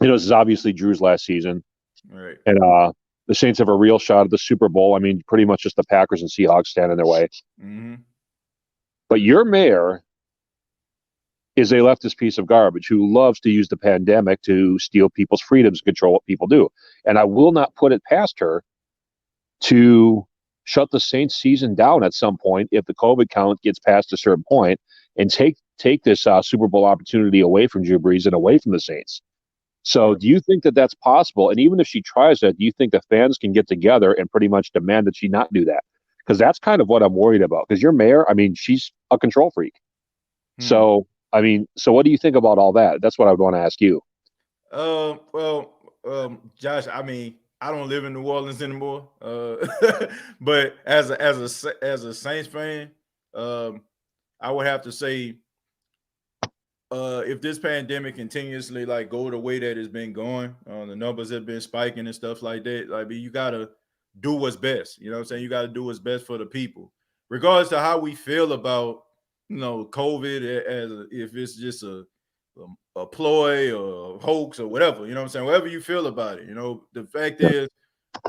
This is obviously Drew's last season. Right. And the Saints have a real shot at the Super Bowl. I mean, pretty much just the Packers and Seahawks stand in their way. Mm-hmm. But your mayor is a leftist piece of garbage who loves to use the pandemic to steal people's freedoms and control what people do. And I will not put it past her to shut the Saints season down at some point if the COVID count gets past a certain point and take this Super Bowl opportunity away from Drew Brees and away from the Saints. So do you think that that's possible? And even if she tries that, do you think the fans can get together and pretty much demand that she not do that? Because that's kind of what I'm worried about. Because your mayor, I mean, she's a control freak. So what do you think about all that? That's what I would want to ask you. Josh, I mean, I don't live in New Orleans anymore. But as a Saints fan, I would have to say, if this pandemic continuously go the way that it's been going, the numbers have been spiking and stuff like that. You gotta do what's best. You know what I'm saying? You gotta do what's best for the people, regardless of how we feel about COVID, as if it's just a ploy or a hoax or whatever. You know what I'm saying? Whatever you feel about it. The fact is,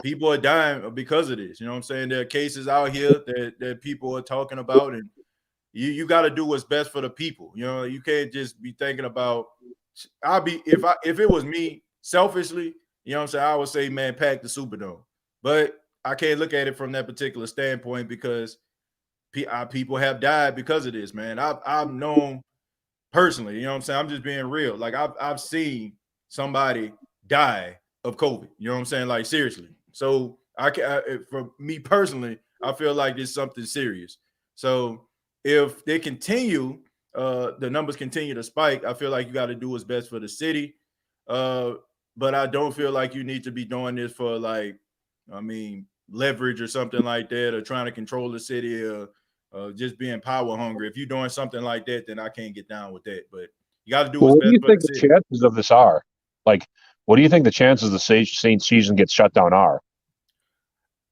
people are dying because of this. You know what I'm saying? There are cases out here that people are talking about, and you got to do what's best for the people. You can't just be thinking about. If it was me selfishly, you know what I'm saying, I would say, man, pack the Superdome. But I can't look at it from that particular standpoint because people have died because of this, man. I've known personally, you know what I'm saying? I'm just being real. I've seen somebody die of COVID. You know what I'm saying? Seriously. So for me personally, I feel like it's something serious. So if they continue, the numbers continue to spike, I feel like you got to do what's best for the city. But I don't feel like you need to be doing this for leverage or something like that, or trying to control the city, or just being power hungry. If you're doing something like that, then I can't get down with that. But you got to do what's best for the city. What do you think the chances of this are? What do you think the chances the Saints season gets shut down are?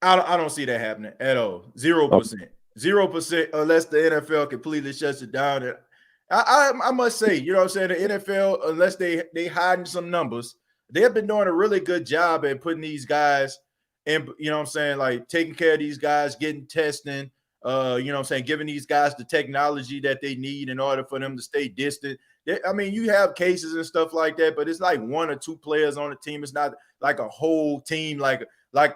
I don't see that happening at all. 0%. 0% unless the NFL completely shuts it down. And I must say, you know what I'm saying, the NFL, unless they hiding some numbers, they have been doing a really good job at putting these guys in, you know what I'm saying, taking care of these guys, getting testing, you know what I'm saying, giving these guys the technology that they need in order for them to stay distant. You have cases and stuff like that, but it's one or two players on the team. It's not like a whole team, like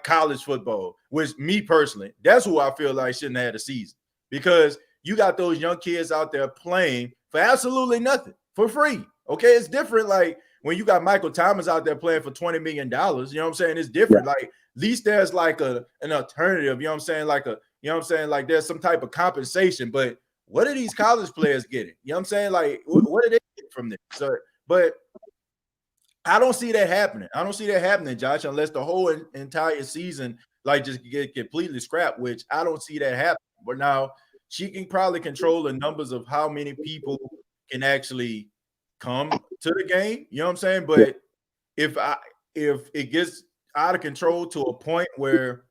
college football, which me personally, that's who I feel like shouldn't have had a season, because you got those young kids out there playing for absolutely nothing, for free. Okay, it's different. When you got Michael Thomas out there playing for $20 million, you know what I'm saying? It's different. Yeah. At least there's an alternative, you know what I'm saying? You know what I'm saying? There's some type of compensation, but what are these college players getting? You know what I'm saying? What do they get from this? So, but I don't see that happening. I don't see that happening, Josh, unless the whole entire season like just get completely scrapped, which I don't see that happening. But now she can probably control the numbers of how many people can actually come to the game. You know what I'm saying? But if it gets out of control to a point where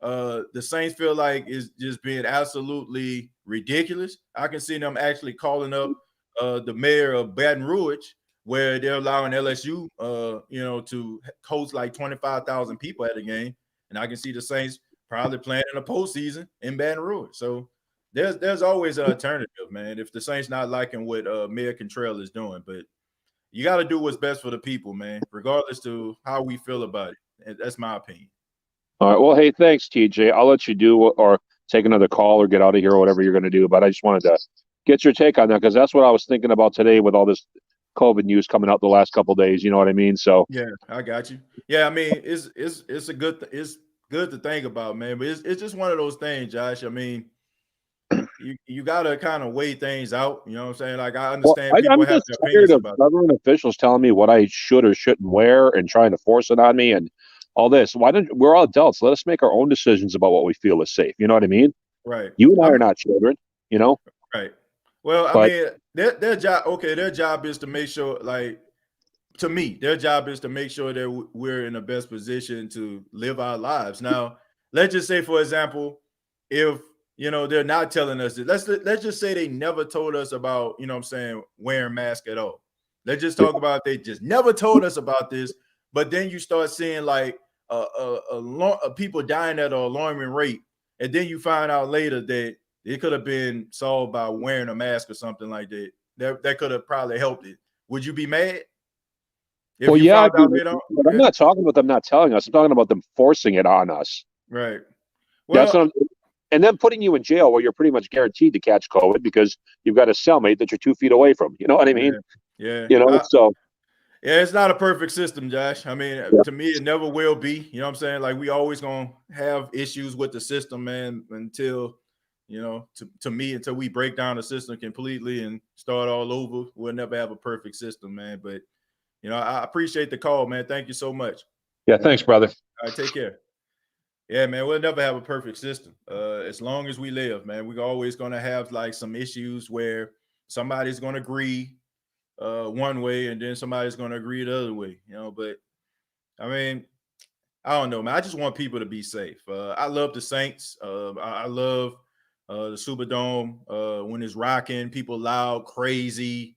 the Saints feel like it's just being absolutely ridiculous, I can see them actually calling up the mayor of Baton Rouge, where they're allowing LSU, to host like 25,000 people at a game, and I can see the Saints probably playing in a postseason in Baton Rouge. So there's always an alternative, man. If the Saints not liking what Mayor Cantrell is doing, but you got to do what's best for the people, man, regardless to how we feel about it. That's my opinion. All right. Well, hey, thanks, TJ. I'll let you do or take another call or get out of here or whatever you're going to do. But I just wanted to get your take on that because that's what I was thinking about today with all this COVID news coming out the last couple of days. You know what I mean? So yeah, I got you. Yeah, I mean, it's good to think about, man. But it's just one of those things, Josh. I mean, you got to kind of weigh things out. You know what I'm saying? Like I understand people have their opinions about government officials telling me what I should or shouldn't wear and trying to force it on me and all this. We're all adults. Let us make our own decisions about what we feel is safe. You know what I mean? Right. You and I are not children, you know? Right. Well, I mean, their job is to make sure, like, to me, their job is to make sure that we're in the best position to live our lives. Now, let's just say, for example, if, they're not telling us that, let's just say they never told us about, wearing masks at all. Let's just talk about they just never told us about this. But then you start seeing like people dying at an alarming rate, and then you find out later that it could have been solved by wearing a mask or something like that. That could have probably helped it. Would you be mad? But I'm not talking about them not telling us. I'm talking about them forcing it on us. Right. Well, and then putting you in jail where you're pretty much guaranteed to catch COVID because you've got a cellmate that you're 2 feet away from. You know what I mean? Yeah. So. Yeah, it's not a perfect system, Josh. I mean, to me, it never will be. You know what I'm saying? Like, we always going to have issues with the system, man, until, to me, until we break down the system completely and start all over. We'll never have a perfect system, man. But, I appreciate the call, man. Thank you so much. Yeah, thanks, brother. All right, take care. Yeah, man, we'll never have a perfect system. As long as we live, man, we're always going to have, like, some issues where somebody's going to agree one way and then somebody's going to agree the other way, but I mean, I don't know, man. I just want people to be safe. I love the Saints. I love the Superdome when it's rocking, people loud, crazy.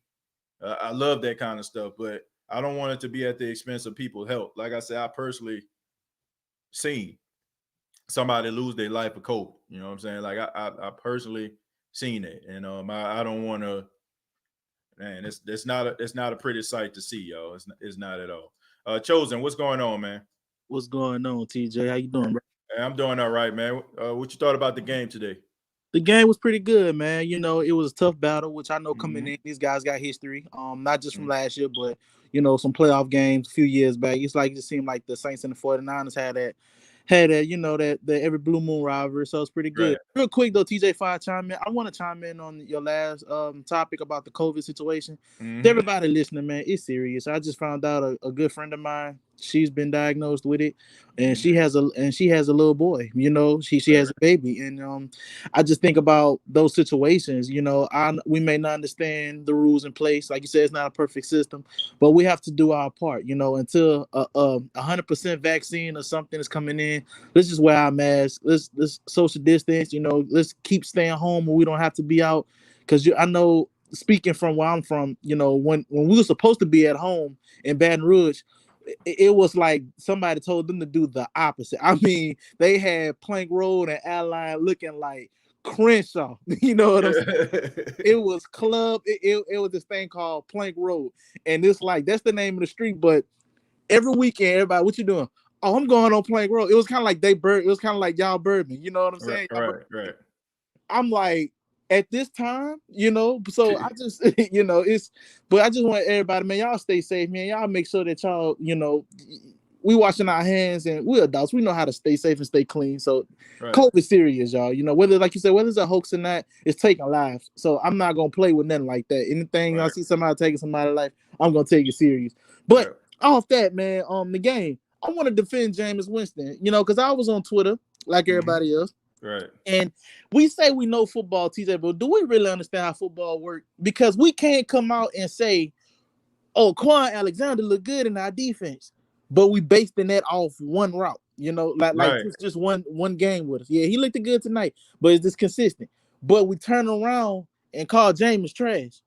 I love that kind of stuff, but I don't want it to be at the expense of people's health. Like I said, I personally seen somebody lose their life of COVID. You know what I'm saying? Like I personally seen it, and I don't want to. Man, it's not a pretty sight to see, y'all. It's not at all. Chosen, what's going on, man? What's going on, TJ? How you doing, bro? Hey, I'm doing all right, man. What you thought about the game today? The game was pretty good, man. It was a tough battle, which I know coming in, these guys got history. Not just from last year, but some playoff games a few years back. It's like it seemed like the Saints and the 49ers had that the every blue moon rivalry, so it's pretty good. Right. Real quick though, TJ, chime in. I want to chime in on your last topic about the COVID situation. To everybody listening, man, it's serious. I just found out a good friend of mine, she's been diagnosed with it, and she has a little boy. She has a baby, and I just think about those situations. We may not understand the rules in place, like you said, it's not a perfect system, but we have to do our part. Until 100% vaccine or something is coming in. Let's just wear our masks. Let's social distance. Let's keep staying home when we don't have to be out. Because I know, speaking from where I'm from, when we were supposed to be at home in Baton Rouge, it was like somebody told them to do the opposite. I mean, they had Plank Road and Airline looking like Crenshaw. You know what I'm saying? It was club. It was this thing called Plank Road, and it's like that's the name of the street. But every weekend, everybody, what you doing? Oh, I'm going on Plank Road. It was kind of like it was kind of like y'all Birdman. You know what I'm saying? Right. I'm like, at this time, so I just, but I just want everybody, man, y'all stay safe, man. Y'all make sure that y'all, we washing our hands, and we're adults. We know how to stay safe and stay clean. So COVID serious, y'all. Whether, like you said, whether it's a hoax or not, it's taking lives. So I'm not going to play with nothing like that. Anything I see somebody taking somebody's life, I'm going to take it serious. But off that, man, the game, I want to defend Jameis Winston, because I was on Twitter like everybody else. Right. And we say we know football, TJ, but do we really understand how football works? Because we can't come out and say, oh, Quan Alexander looked good in our defense, but we basing that off one route, like just one game with us. Yeah, he looked good tonight, but is this consistent? But we turn around and call Jameis trash.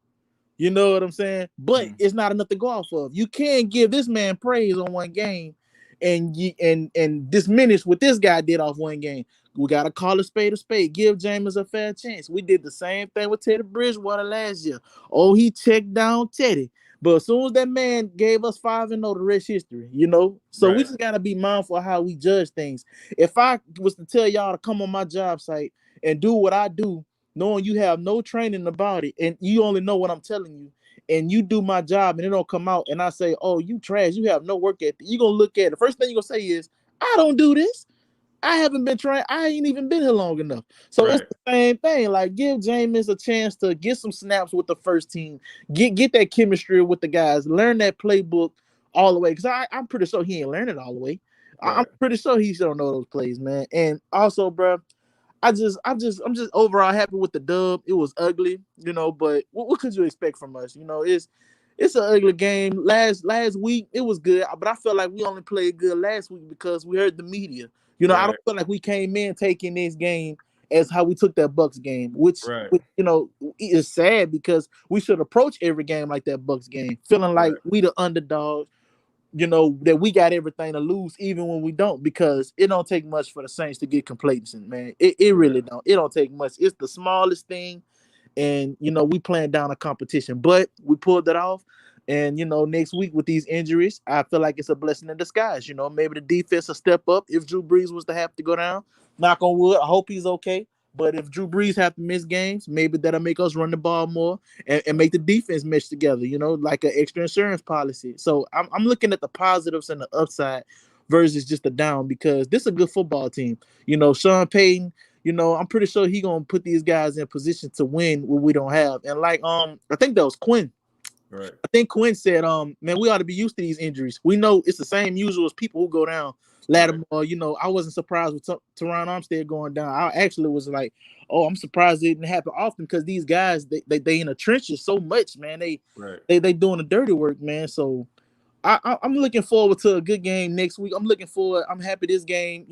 You know what I'm saying? But it's not enough to go off of. You can't give this man praise on one game and diminish what this guy did off one game. We got to call a spade a spade. Give Jameis a fair chance. We did the same thing with Teddy Bridgewater last year. Oh, he checked down Teddy. But as soon as that man gave us 5-0, the rest history, So we just got to be mindful of how we judge things. If I was to tell y'all to come on my job site and do what I do, knowing you have no training about it, and you only know what I'm telling you, and you do my job, and it don't come out, and I say, oh, you trash, you have no work ethic, you're going to look at it. The first thing you're going to say is, I don't do this. I haven't been trained. I ain't even been here long enough. So it's the same thing. Like, give Jameis a chance to get some snaps with the first team, get that chemistry with the guys, learn that playbook all the way. Because I'm pretty sure he ain't learned it all the way. Right. I'm pretty sure he don't know those plays, man. And also, bro, I'm just overall happy with the dub. It was ugly, but what could you expect from us? It's an ugly game. Last week it was good, but I felt like we only played good last week because we heard the media. I don't feel like we came in taking this game as how we took that Bucks game, which is sad because we should approach every game like that Bucks game, feeling like we the underdogs. That we got everything to lose even when we don't, because it don't take much for the Saints to get complacent, man. It really don't. It don't take much. It's the smallest thing, and we playing down a competition, but we pulled it off. And next week with these injuries, I feel like it's a blessing in disguise. Maybe the defense will step up if Drew Brees was to have to go down. Knock on wood. I hope he's okay. But if Drew Brees have to miss games, maybe that'll make us run the ball more and make the defense mesh together, like an extra insurance policy. So I'm looking at the positives and the upside versus just the down, because this is a good football team. Sean Payton, I'm pretty sure he's going to put these guys in position to win what we don't have. And I think that was Quinn. Right. I think Quinn said, man, we ought to be used to these injuries. We know it's the same usual as people who go down. Lattimore, I wasn't surprised with Teron Armstead going down. I actually was like, oh, I'm surprised it didn't happen often, because these guys, they in the trenches so much, man. They doing the dirty work, man. So I'm looking forward to a good game next week. I'm happy this game,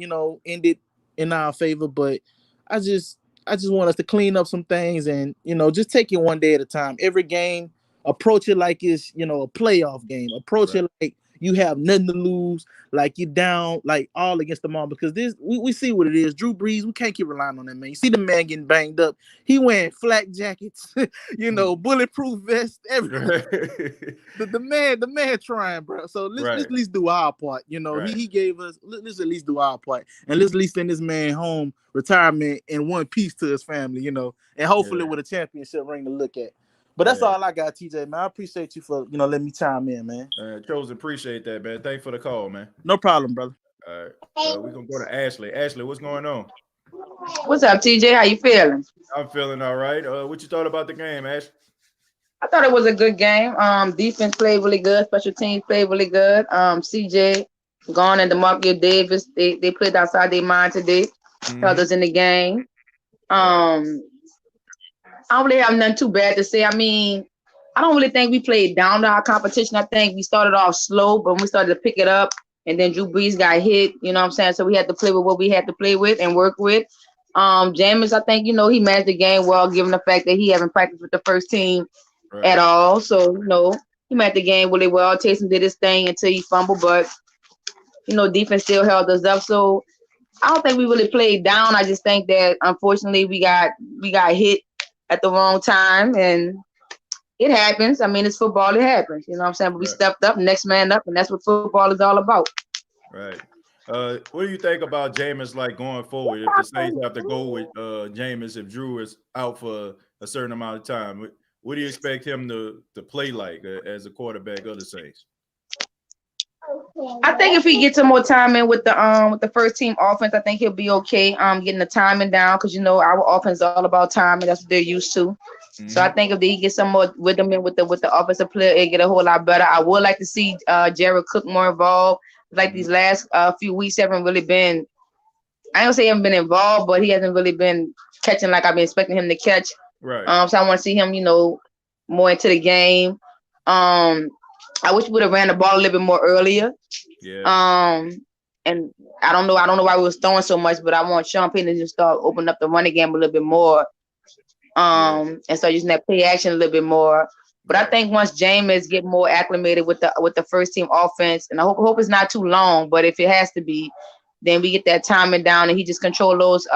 ended in our favor, but I just want us to clean up some things and, just take it one day at a time. Every game, approach it like it's, a playoff game. Approach it like you have nothing to lose, like you're down, like all against the mall, because we see what it is. Drew Brees, we can't keep relying on that man. You see the man getting banged up. He wearing flak jackets, bulletproof vests, everything. the man trying, bro. So let's at least do our part. He gave us, let's at least do our part. And let's at least send this man home, retirement, in one piece to his family, and hopefully with a championship ring to look at. But that's all I got, TJ, man. I appreciate you for, letting me chime in, man. Chose, appreciate that, man. Thanks for the call, man. No problem, brother. All right. We're going to go to Ashley. Ashley, what's going on? What's up, TJ? How you feeling? I'm feeling all right. What you thought about the game, Ash? I thought it was a good game. Defense played really good. Special teams played really good. CJ Gone and DeMarcus Davis, they played outside their mind today. Held us in the game. I don't really have nothing too bad to say. I mean, I don't really think we played down to our competition. I think we started off slow, but when we started to pick it up, and then Drew Brees got hit, you know what I'm saying? So we had to play with what we had to play with and work with. Jameis, I think, he managed the game well, given the fact that he hasn't practiced with the first team at all. So, he managed the game really well. Taysom did his thing until he fumbled, but, defense still held us up. So I don't think we really played down. I just think that, unfortunately, we got hit at the wrong time, and it happens. I mean, it's football. It happens. You know what I'm saying? But we stepped up, next man up, and that's what football is all about. Right. What do you think about Jameis, going forward? If the Saints have to go with Jameis, if Drew is out for a certain amount of time, what do you expect him to play like as a quarterback of the Saints? I think if he gets some more time in with the first team offense, I think he'll be okay. Getting the timing down, because our offense is all about time, and that's what they're used to. So I think if they get some more with them in with the offensive player, it get a whole lot better. I would like to see Jared Cook more involved. Like these last few weeks haven't really been. I don't say he hasn't been involved, but he hasn't really been catching like I've been expecting him to catch. Right. So I want to see him, more into the game. I wish we would have ran the ball a little bit more earlier. Yeah. And I don't know why we was throwing so much, but I want Sean Payton to just start opening up the running game a little bit more. And start using that play action a little bit more. But I think once Jameis get more acclimated with the first team offense, and I hope it's not too long, but if it has to be, then we get that timing down and he just control those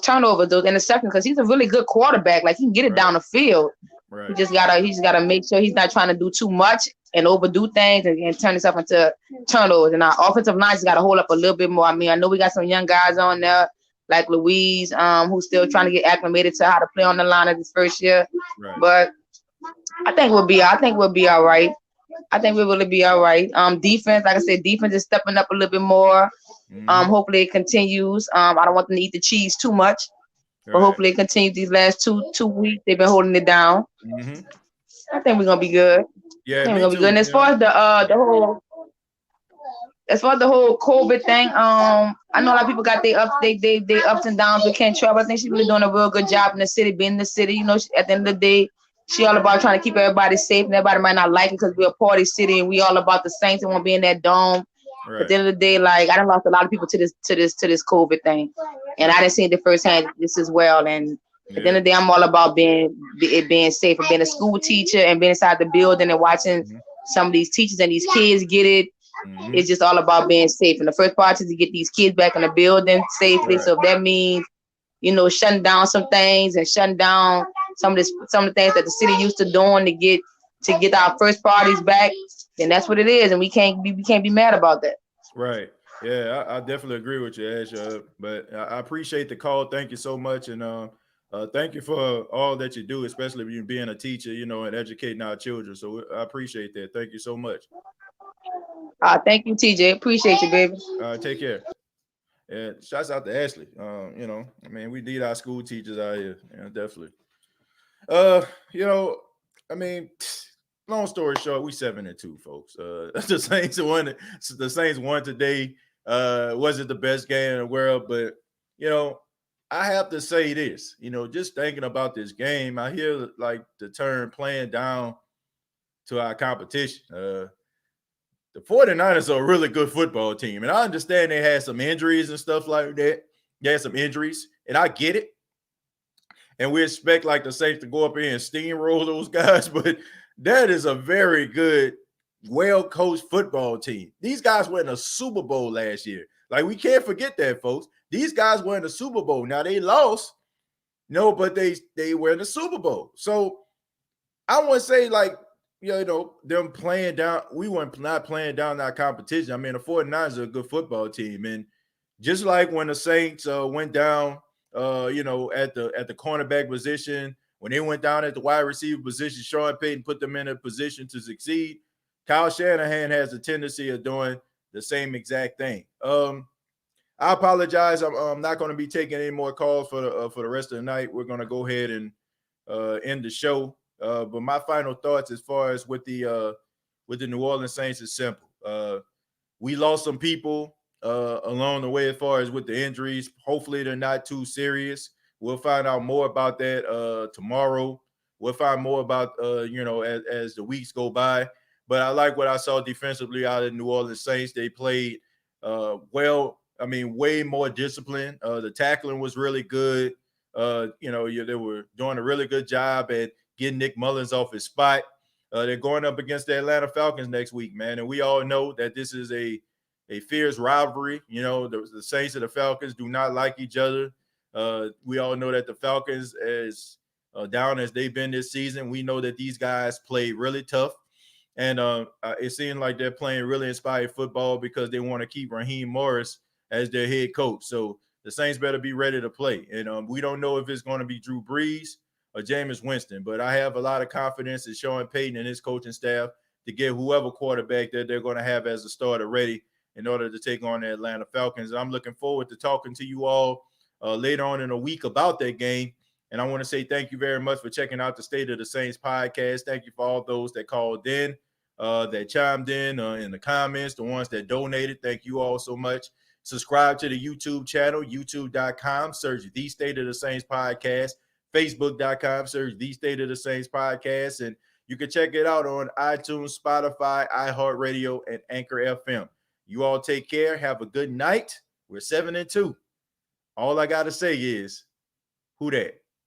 turnovers, those interceptions, because he's a really good quarterback. Like he can get it down the field. Right. He just gotta make sure he's not trying to do too much and overdo things and turn himself into turnovers. And our offensive line just gotta hold up a little bit more. I mean, I know we got some young guys on there like Louise, who's still trying to get acclimated to how to play on the line of his first year. Right. But I think we'll be all right. I think we will be all right. Defense, like I said, defense is stepping up a little bit more. Hopefully it continues. I don't want them to eat the cheese too much, but hopefully it continues these last two weeks. They've been holding it down. I think we're gonna be good. Yeah, I think we're gonna be good. And as far as the whole COVID thing, I know a lot of people got their ups and downs with Kentrell, but I think she's really doing a real good job in the city, being in the city. At the end of the day, she all about trying to keep everybody safe, and everybody might not like it because we're a party city and we all about the Saints and want to be in that dome. Right. At the end of the day, like I done lost a lot of people to this COVID thing, and I didn't see it firsthand this as well. And at the end of the day, I'm all about being safe and being a school teacher and being inside the building and watching some of these teachers and these kids get it. It's just all about being safe. And the first part is to get these kids back in the building safely. Right. So if that means, shutting down some things and shutting down some of the things that the city used to doing to get our first parties back, then that's what it is. And we can't be mad about that. Right. Yeah, I definitely agree with you, Ash. But I appreciate the call. Thank you so much. And thank you for all that you do, especially you being a teacher, and educating our children. So I appreciate that. Thank you so much. Thank you, TJ. Appreciate you, baby. Take care. And shouts out to Ashley. We need our school teachers out here. Definitely. Long story short, we 7-2, folks. The Saints won today. Wasn't the best game in the world, but I have to say this. Just thinking about this game, I hear like the term playing down to our competition. The 49ers are a really good football team, and I understand they had some injuries and stuff like that. They had some injuries, and I get it. And we expect like the Saints to go up here and steamroll those guys, but that is a very good, well-coached football team. These guys were in a Super Bowl last year. Like, we can't forget that, folks. These guys were in the Super Bowl. Now, they lost, but they were in the Super Bowl. So I want to say, like, them playing down, we weren't not playing down our competition. I mean, the 49ers are a good football team. And just like when the Saints went down, at the cornerback position, when they went down at the wide receiver position, Sean Payton put them in a position to succeed. Kyle Shanahan has a tendency of doing the same exact thing. I apologize. I'm not going to be taking any more calls for the rest of the night. We're going to go ahead and end the show. But my final thoughts as far as with the New Orleans Saints is simple. We lost some people along the way as far as with the injuries. Hopefully they're not too serious. We'll find out more about that tomorrow. We'll find more about as the weeks go by. But I like what I saw defensively out of the New Orleans Saints. They played well. I mean, way more disciplined. The tackling was really good. They were doing a really good job at getting Nick Mullins off his spot. They're going up against the Atlanta Falcons next week, man. And we all know that this is a fierce rivalry. The Saints and the Falcons do not like each other. We all know that the Falcons, as down as they've been this season, we know that these guys play really tough. And it seems like they're playing really inspired football because they want to keep Raheem Morris as their head coach. So the Saints better be ready to play. And we don't know if it's going to be Drew Brees or Jameis Winston, but I have a lot of confidence in Sean Payton and his coaching staff to get whoever quarterback that they're going to have as a starter ready in order to take on the Atlanta Falcons. And I'm looking forward to talking to you all later on in the week about that game. And I want to say thank you very much for checking out the State of the Saints podcast. Thank you for all those that called in, that chimed in the comments, the ones that donated. Thank you all so much. Subscribe to the YouTube channel, youtube.com. Search The State of the Saints podcast. Facebook.com. Search The State of the Saints podcast. And you can check it out on iTunes, Spotify, iHeartRadio, and Anchor FM. You all take care. Have a good night. We're 7-2. All I got to say is, who dat?